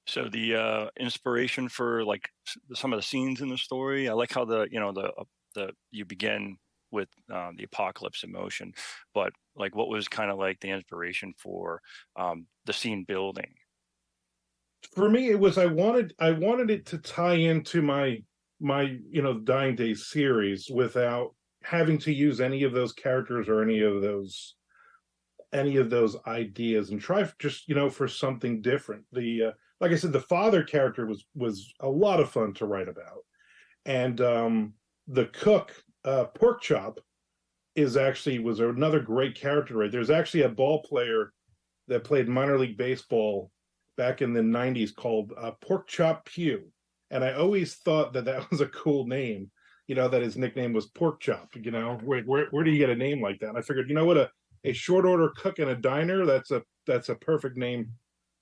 So the inspiration for like some of the scenes in the story, I like how the you begin with the apocalypse in motion, but like what was kind of like the inspiration for the scene building? For me, it was I wanted it to tie into my Dying Day series without having to use any of those characters or any of those ideas, and try just for something different. Like I said, the father character was a lot of fun to write about, and the cook, Pork Chop, was another great character. Right, there's actually a ball player that played minor league baseball back in the 90s called Pork Chop Pugh. And I always thought that was a cool name, that his nickname was Pork Chop. Where do you get a name like that? And I figured, what, a short order cook in a diner, that's a perfect name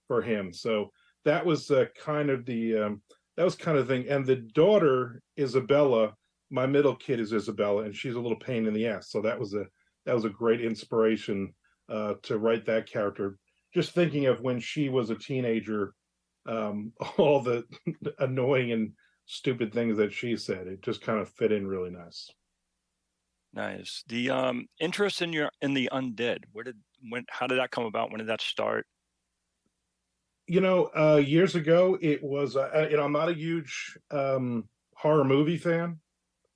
for him. So that was kind of the thing. And the daughter, Isabella, my middle kid is Isabella, and she's a little pain in the ass. So that was a great inspiration to write that character. Just thinking of when she was a teenager, all the annoying and stupid things that she said, it just kind of fit in really nice. Nice. The interest in the undead, how did that come about? When did that start? Years ago, it was. I'm not a huge horror movie fan.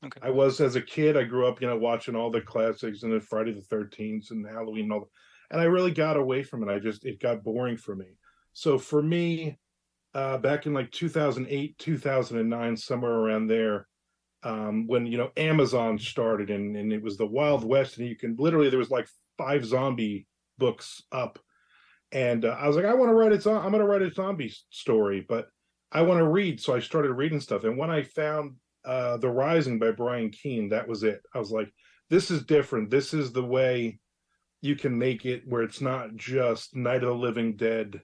Okay. I was as a kid. I grew up, watching all the classics and then Friday the 13th and Halloween and all. And I really got away from it. It got boring for me. So for me, back in like 2008, 2009, somewhere around there, when, Amazon started and it was the Wild West, and there was like 5 zombie books up. And I was like, I'm going to write a zombie story, but I want to read. So I started reading stuff. And when I found The Rising by Brian Keene, that was it. I was like, this is different. This is the way you can make it where it's not just Night of the Living Dead,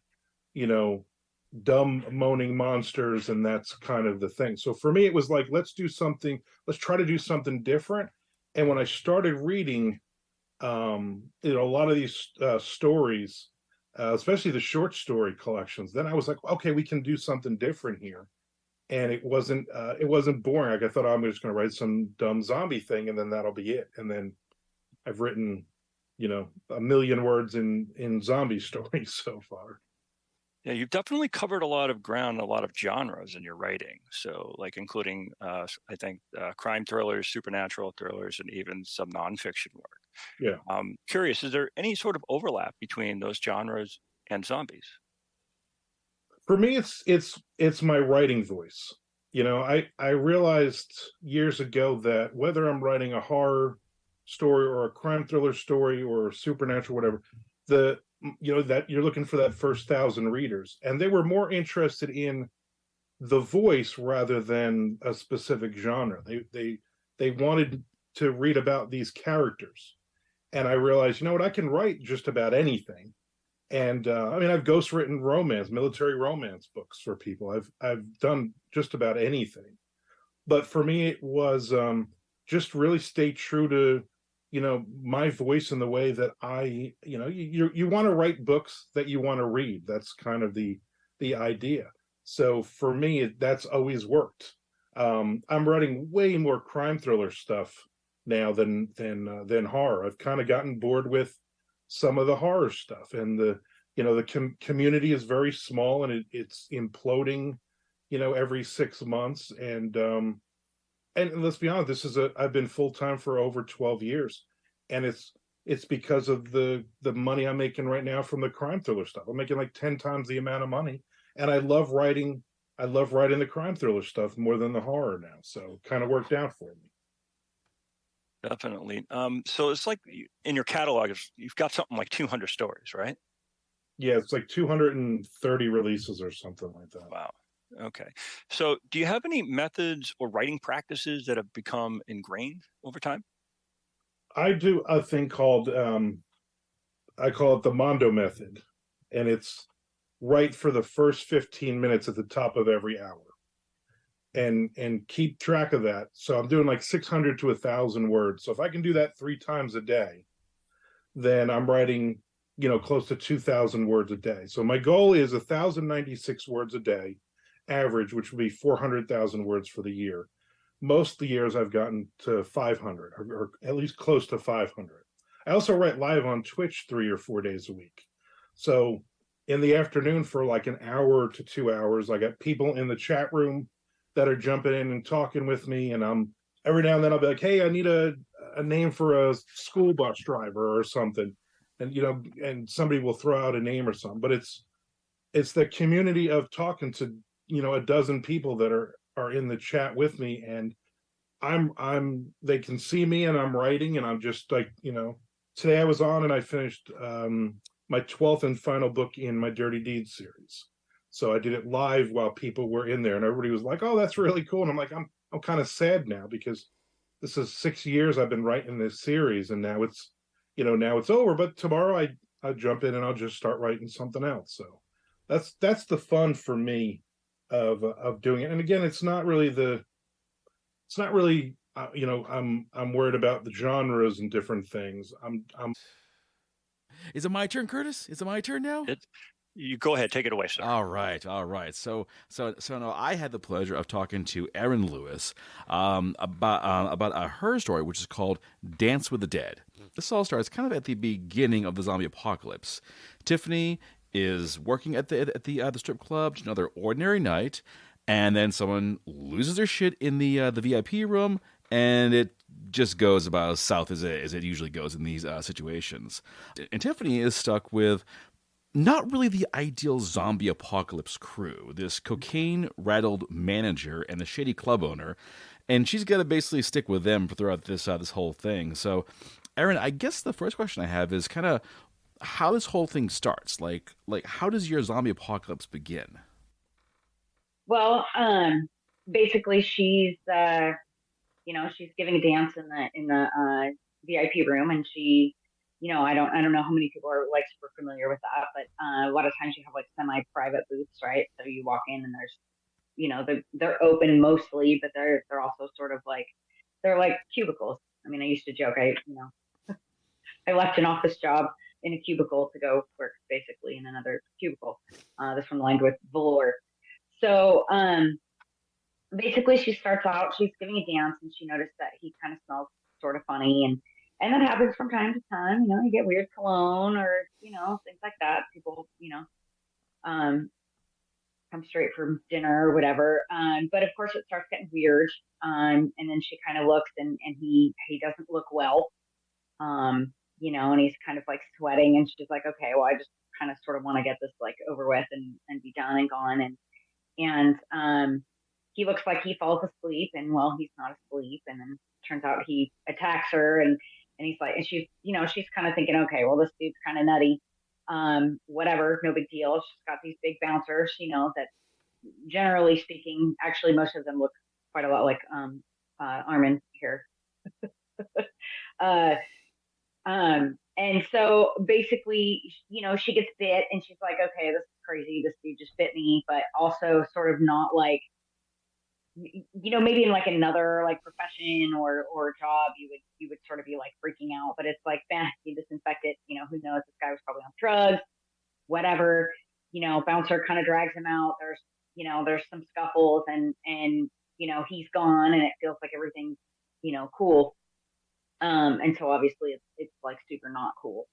dumb moaning monsters, and that's kind of the thing. So for me, it was like, let's try to do something different. And when I started reading, a lot of these stories, especially the short story collections, then I was like, okay, we can do something different here. And it wasn't boring. Like I thought, I'm just going to write some dumb zombie thing, and then that'll be it. And then I've written, 1 million words in zombie stories so far. Yeah, you've definitely covered a lot of ground, a lot of genres in your writing. So, like including, I think, crime thrillers, supernatural thrillers, and even some nonfiction work. Yeah. Curious, is there any sort of overlap between those genres and zombies? For me, it's my writing voice. I realized years ago that whether I'm writing a horror story or a crime thriller story or supernatural, whatever, that you're looking for that first 1,000 readers, and they were more interested in the voice rather than a specific genre. They they wanted to read about these characters. And I realized, you know what, I can write just about anything. And I mean, I've ghostwritten military romance books for people. I've done just about anything. But for me, it was just really stay true to, my voice in the way that you want to write books that you want to read. That's kind of the idea. So for me, that's always worked. I'm writing way more crime thriller stuff now than horror. I've kind of gotten bored with some of the horror stuff, and the community is very small, and it's imploding, every 6 months. And let's be honest, I've been full-time for over 12 years, and it's because of the money I'm making right now from the crime thriller stuff. I'm making like 10 times the amount of money, and I love writing the crime thriller stuff more than the horror now. So kind of worked out for me. Definitely. So it's like in your catalog, you've got something like 200 stories, right? Yeah, it's like 230 releases or something like that. Wow. Okay. So do you have any methods or writing practices that have become ingrained over time? I do a thing called, I call it the Mondo method. And it's write for the first 15 minutes at the top of every hour. And keep track of that. So I'm doing like 600 to 1,000 words. So if I can do that 3 times a day, then I'm writing, close to 2,000 words a day. So my goal is 1,096 words a day average, which would be 400,000 words for the year. Most of the years I've gotten to 500 or at least close to 500. I also write live on Twitch 3 or 4 days a week. So in the afternoon for like an hour to 2 hours, I got people in the chat room that are jumping in and talking with me. And every now and then I'll be like, hey, I need a name for a school bus driver or something. And, and somebody will throw out a name or something, but it's the community of talking to, a dozen people that are in the chat with me. And they can see me and I'm writing, and I'm just like, today I was on and I finished my 12th and final book in my Dirty Deeds series. So I did it live while people were in there, and everybody was like, oh, that's really cool. And I'm like, I'm kind of sad now, because this is 6 years I've been writing this series, and now it's over. But tomorrow I jump in and I'll just start writing something else. So that's the fun for me of doing it. And again, it's not really I'm worried about the genres and different things. Is it my turn, Curtis? Is it my turn now? You go ahead, take it away, sir. All right. So now I had the pleasure of talking to Erin Lewis about her story, which is called Dance with the Dead. This all starts kind of at the beginning of the zombie apocalypse. Tiffany is working at the strip club, just another ordinary night, and then someone loses their shit in the VIP room, and it just goes about as south as it usually goes in these situations. And Tiffany is stuck with not really the ideal zombie apocalypse crew, this cocaine-rattled manager and the shady club owner, and she's got to basically stick with them throughout this whole thing. So, Erin, I guess the first question I have is kind of how this whole thing starts. Like how does your zombie apocalypse begin? Well, basically, she's giving a dance in the VIP room, and she. I don't know how many people are like super familiar with that, but a lot of times you have like semi-private booths, right? So you walk in and there's, they're open mostly, but they're also sort of like, they're like cubicles. I mean, I used to joke, I left an office job in a cubicle to go work basically in another cubicle. This one lined with velour. So basically she starts out, she's giving a dance, and she noticed that he kind of smells sort of funny, and that happens from time to time. You get weird cologne or, things like that. People, come straight from dinner or whatever. But of course it starts getting weird. And then she kind of looks and he doesn't look well. And he's kind of like sweating, and she's like, okay, well, I just kind of sort of want to get this like over with and be done and gone. And he looks like he falls asleep, and well, he's not asleep. And then turns out he attacks her, and he's like, and she's kind of thinking, okay, well, this dude's kind of nutty. Whatever, no big deal. She's got these big bouncers, that generally speaking, actually most of them look quite a lot like Armand here. uh, and so basically, she gets bit and she's like, okay, this is crazy. This dude just bit me, but also sort of not like, maybe in like another like profession or job, you would sort of be like freaking out, but it's like, he disinfected, who knows? This guy was probably on drugs, whatever, bouncer kind of drags him out. There's some scuffles and, he's gone and it feels like everything's, cool. And so obviously it's like super not cool.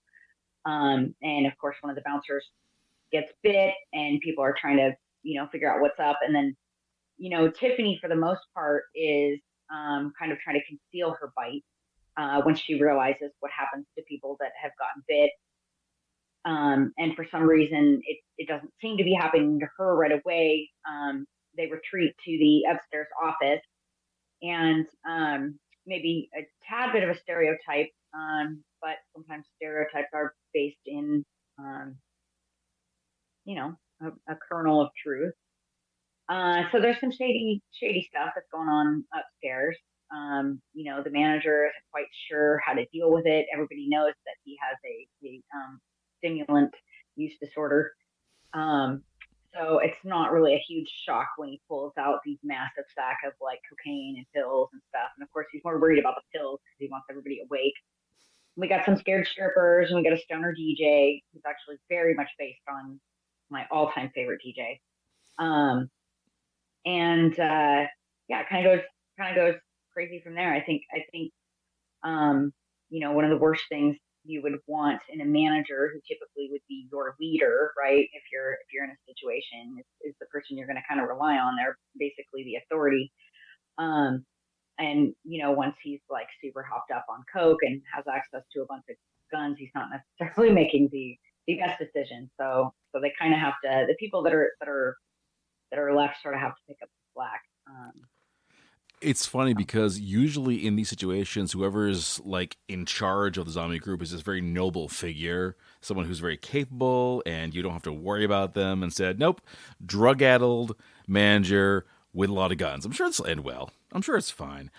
And of course, one of the bouncers gets bit and people are trying to, figure out what's up. And then, Tiffany, for the most part, is kind of trying to conceal her bite when she realizes what happens to people that have gotten bit. And for some reason, it doesn't seem to be happening to her right away. They retreat to the upstairs office, and maybe a tad bit of a stereotype, but sometimes stereotypes are based in, a kernel of truth. So there's some shady stuff that's going on upstairs. The manager isn't quite sure how to deal with it. Everybody knows that he has a stimulant use disorder. So it's not really a huge shock when he pulls out these massive sack of like cocaine and pills and stuff. And of course, he's more worried about the pills because he wants everybody awake. We got some scared strippers and we got a stoner DJ who's actually very much based on my all-time favorite DJ. It kind of goes crazy from there. I think, one of the worst things you would want in a manager who typically would be your leader, right? If you're in a situation, is the person you're going to kind of rely on. They're basically the authority. Once he's like super hopped up on coke and has access to a bunch of guns, he's not necessarily making the best decision. So they kind of have to, the people that are left sort of have to pick up the slack. It's funny because usually in these situations, whoever's like in charge of the zombie group is this very noble figure, someone who's very capable, and you don't have to worry about them. Instead, nope, drug-addled manager with a lot of guns. I'm sure it'll end well. I'm sure it's fine.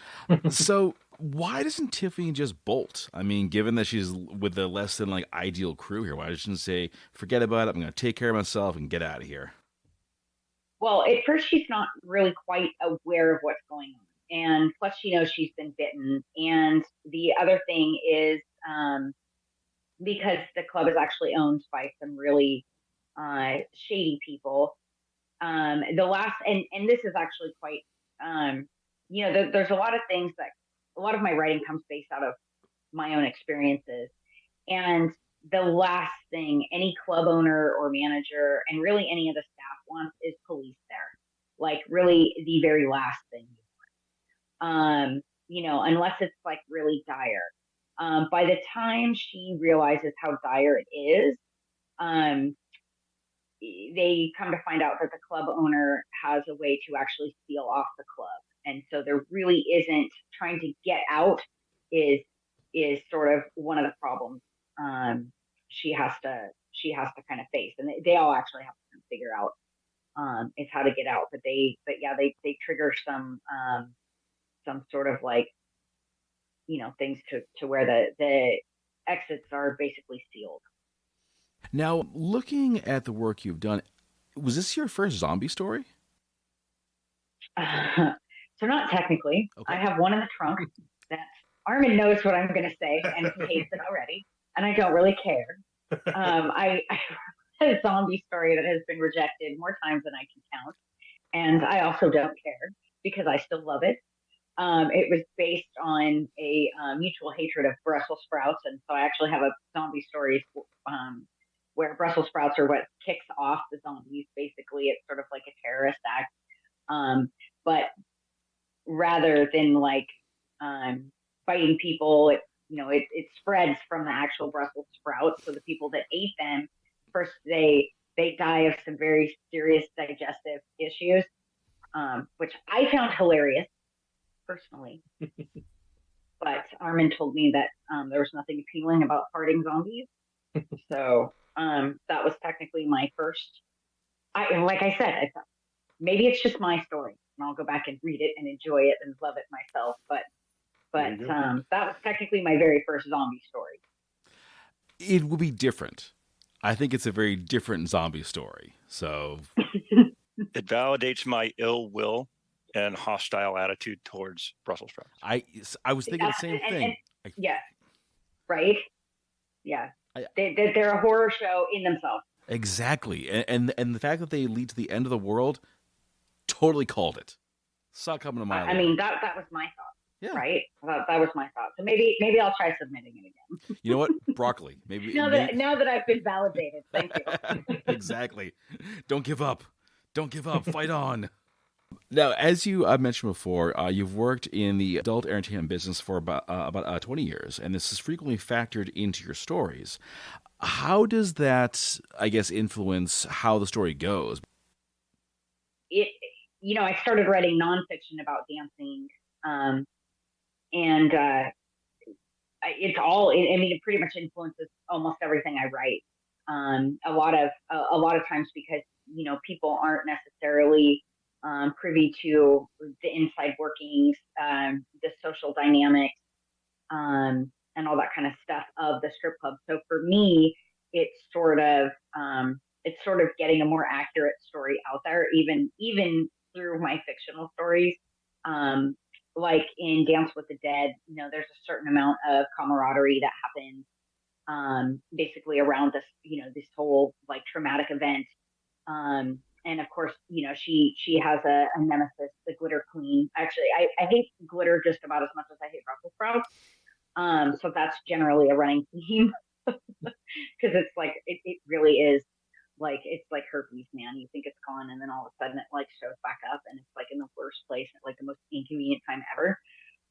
So why doesn't Tiffany just bolt? I mean, given that she's with the less than like ideal crew here, why doesn't she say, forget about it, I'm going to take care of myself and get out of here? Well, at first she's not really quite aware of what's going on. And plus she knows she's been bitten. And the other thing is, because the club is actually owned by some really shady people. The last, and this is actually quite, there's a lot of things that, a lot of my writing comes based out of my own experiences. And the last thing any club owner or manager, and really any of the staff wants, is police there. Like really the very last thing you want. Unless it's like really dire. By the time she realizes how dire it is, they come to find out that the club owner has a way to actually seal off the club. And so there really isn't, trying to get out is sort of one of the problems she has to kind of face. And they all actually have to figure out is how to get out. But they trigger some sort of like, things to where the exits are basically sealed. Now, looking at the work you've done, was this your first zombie story? So not technically. Okay. I have one in the trunk that Armand knows what I'm going to say and hates it already, and I don't really care. I have a zombie story that has been rejected more times than I can count, and I also don't care because I still love it. It was based on a mutual hatred of Brussels sprouts, and so I actually have a zombie story where Brussels sprouts are what kicks off the zombies. Basically, it's sort of like a terrorist act, but rather than like biting people, it spreads from the actual Brussels sprouts. So the people that ate them first, they die of some very serious digestive issues, which I found hilarious personally. But Armand told me that there was nothing appealing about farting zombies. So that was technically my first. Like I said, I thought maybe it's just my story, and I'll go back and read it and enjoy it and love it myself. But But that was technically my very first zombie story. It will be different. I think it's a very different zombie story. So it validates my ill will and hostile attitude towards Brussels sprouts. I was thinking the same thing. Yeah. Right. Yeah. They're a horror show in themselves. Exactly. And the fact that they lead to the end of the world, totally called it. Saw it coming to my I mean, that was my thought. Yeah. Right. That was my thought. So maybe I'll try submitting it again. You know what? Broccoli. Maybe now that I've been validated. Thank you. Exactly. Don't give up. Don't give up. Fight on. Now, as you mentioned before, you've worked in the adult entertainment business for about 20 years, and this is frequently factored into your stories. How does that, I guess, influence how the story goes? I started writing nonfiction about dancing, and it's all. It pretty much influences almost everything I write. A lot of times because people aren't necessarily privy to the inside workings, the social dynamics, and all that kind of stuff of the strip club. So for me, it's sort of getting a more accurate story out there, even through my fictional stories. Like in Dance with the Dead, there's a certain amount of camaraderie that happens basically around this, this whole like traumatic event. And of course, she has a nemesis, the Glitter Queen. Actually, I hate glitter just about as much as I hate Brussels sprouts. So that's generally a running theme because it's like, it really is like, it's like herpes, man. You think it's gone and then all of a sudden it like shows back up and it's like in the worst place at like the most inconvenient time ever.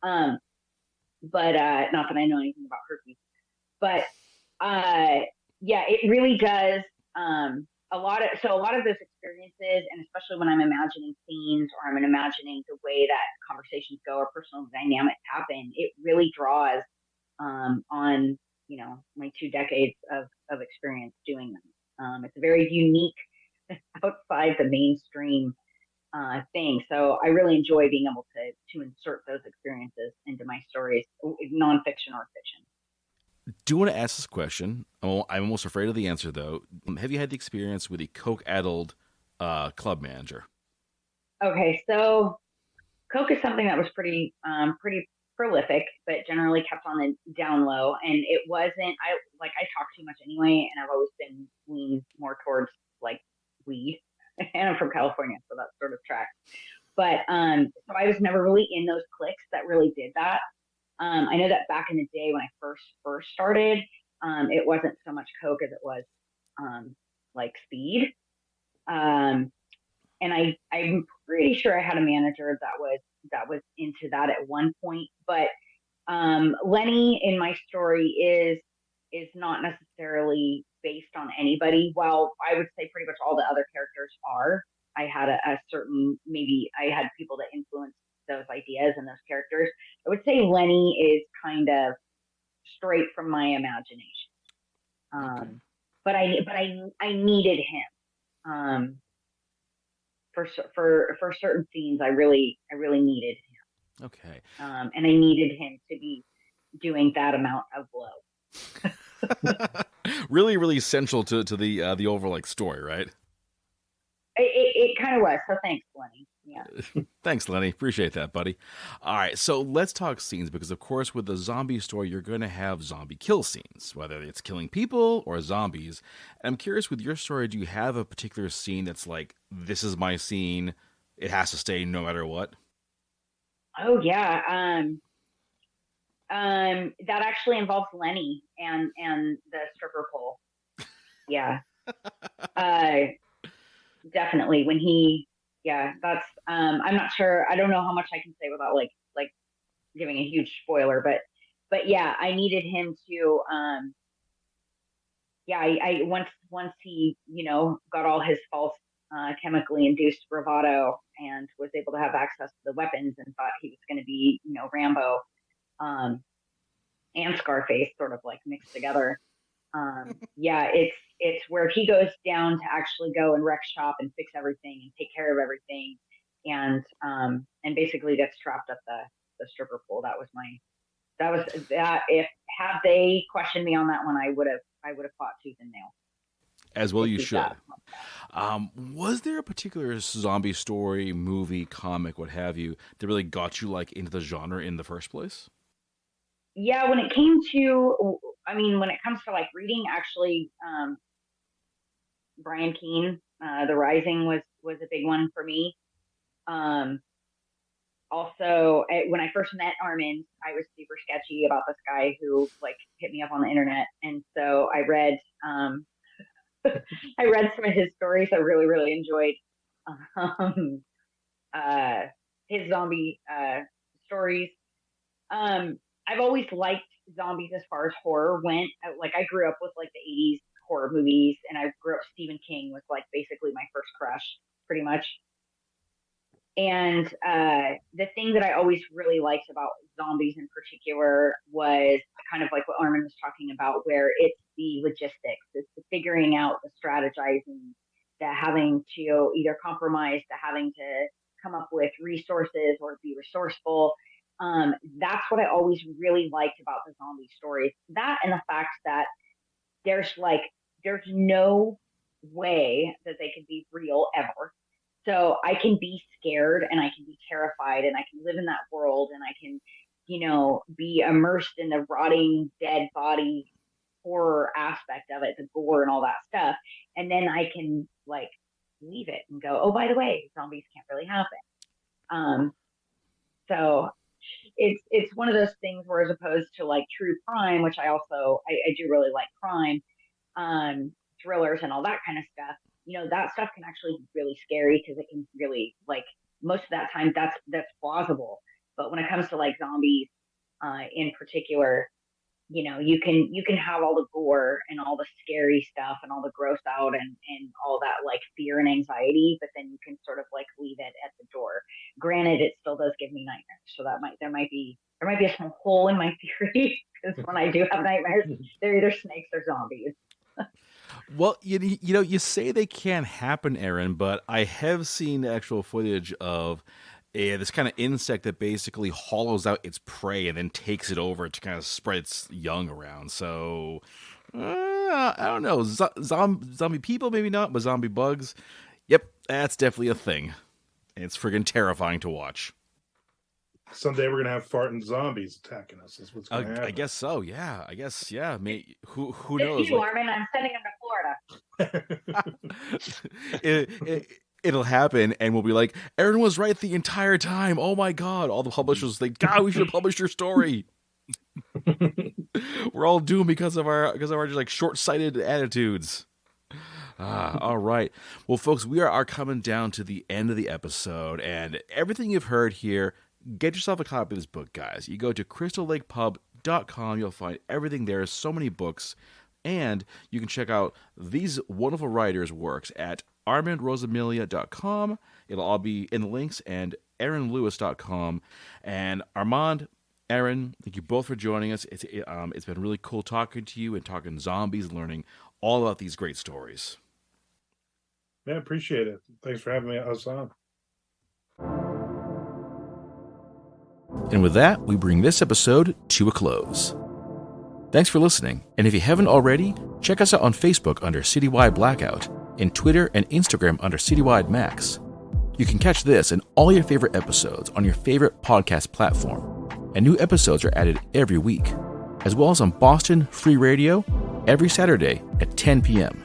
But not that I know anything about herpes, but yeah, it really does. A lot of those experiences, and especially when I'm imagining scenes or I'm imagining the way that conversations go or personal dynamics happen, it really draws on my 2 decades of experience doing them. It's a very unique outside the mainstream thing. So I really enjoy being able to insert those experiences into my stories, nonfiction or fiction. Do want to ask this question. I'm almost afraid of the answer, though. Have you had the experience with a coke-addled club manager? Okay, so coke is something that was pretty prolific, but generally kept on the down low. And it wasn't. I talk too much anyway, and I've always been leaning more towards like weed. And I'm from California, so that sort of tracks. But so I was never really in those cliques that really did that. I know that back in the day when I first started, it wasn't so much coke as it was like speed. And I'm pretty sure I had a manager that was into that at one point. But Lenny in my story is not necessarily based on anybody. While I would say pretty much all the other characters are. I had a certain, maybe I had people that influenced those ideas and those characters. I would say Lenny is kind of straight from my imagination. Okay. But I needed him. For certain scenes, I really needed him. Okay. And I needed him to be doing that amount of blow. Really, really central to the overall story, right? It kind of was. So thanks, Lenny. Yeah. Thanks, Lenny. Appreciate that, buddy. All right, so let's talk scenes because, of course, with the zombie story, you're going to have zombie kill scenes, whether it's killing people or zombies. And I'm curious, with your story, do you have a particular scene that's like, this is my scene, it has to stay no matter what? Oh, yeah. That actually involves Lenny and the stripper pole. Yeah. Definitely. When that's I'm not sure. I don't know how much I can say without like giving a huge spoiler, but yeah, I needed him to I once he, got all his false chemically induced bravado and was able to have access to the weapons and thought he was going to be, Rambo and Scarface sort of like mixed together. It's where he goes down to actually go and wreck shop and fix everything and take care of everything and basically gets trapped at the stripper pole. If had they questioned me on that one, I would have fought tooth and nail. As well you should. Was there a particular zombie story, movie, comic, what have you, that really got you like into the genre in the first place? Yeah, when it comes to like reading, actually, Brian Cain, The Rising was a big one for me. Also, when I first met Armand, I was super sketchy about this guy who like hit me up on the internet, and so I read some of his stories. I really, really enjoyed his zombie stories. I've always liked zombies as far as horror went. Like I grew up with like the 80s horror movies, and I grew up Stephen King was like basically my first crush, pretty much. And the thing that I always really liked about zombies in particular was kind of like what Armand was talking about, where it's the logistics, it's the figuring out, the strategizing, the having to either compromise, the having to come up with resources or be resourceful. That's what I always really liked about the zombie stories. That and the fact that there's no way that they could be real ever. So I can be scared and I can be terrified and I can live in that world and I can, be immersed in the rotting dead body horror aspect of it, the gore and all that stuff. And then I can like leave it and go, oh, by the way, zombies can't really happen. So it's one of those things where, as opposed to like true crime, which I do really like crime, thrillers and all that kind of stuff, that stuff can actually be really scary because it can really, like, most of that time that's plausible. But when it comes to like zombies, in particular, you can have all the gore and all the scary stuff and all the gross out and all that like fear and anxiety, but then you can sort of like leave it at the door. Granted, it still does give me nightmares, so there might be a small hole in my theory, because when I do have nightmares, they're either snakes or zombies. Well, you say they can't happen, Erin, but I have seen actual footage of this kind of insect that basically hollows out its prey and then takes it over to kind of spread its young around. So, I don't know. Zombie people, maybe not, but zombie bugs, yep, that's definitely a thing. And it's friggin' terrifying to watch. Someday we're gonna have farting zombies attacking us. Is what's gonna happen. I guess so. Yeah. I guess. Yeah. Who knows? Armin, I'm sending him to Florida. It'll happen, and we'll be like, Erin was right the entire time. Oh my god! All the publishers think, God, we should have published your story. We're all doomed because of our just like short-sighted attitudes. All right. Well, folks, we are coming down to the end of the episode, and everything you've heard here. Get yourself a copy of this book, guys. You go to crystallakepub.com. You'll find everything there. So many books. And you can check out these wonderful writers' works at armandrosamilia.com. It'll all be in the links, and erinlewis.com. And Armand, Erin, thank you both for joining us. It's been really cool talking to you and talking zombies and learning all about these great stories. Yeah, appreciate it. Thanks for having us on. And with that, we bring this episode to a close. Thanks for listening, and if you haven't already, check us out on Facebook under Citywide Blackout, and Twitter and Instagram under Citywide Max. You can catch this and all your favorite episodes on your favorite podcast platform, and new episodes are added every week, as well as on Boston Free Radio every Saturday at 10 p.m.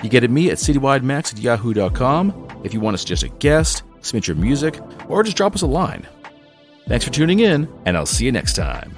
You get at me at citywidemax@yahoo.com if you want to suggest a guest, submit your music, or just drop us a line. Thanks for tuning in, and I'll see you next time.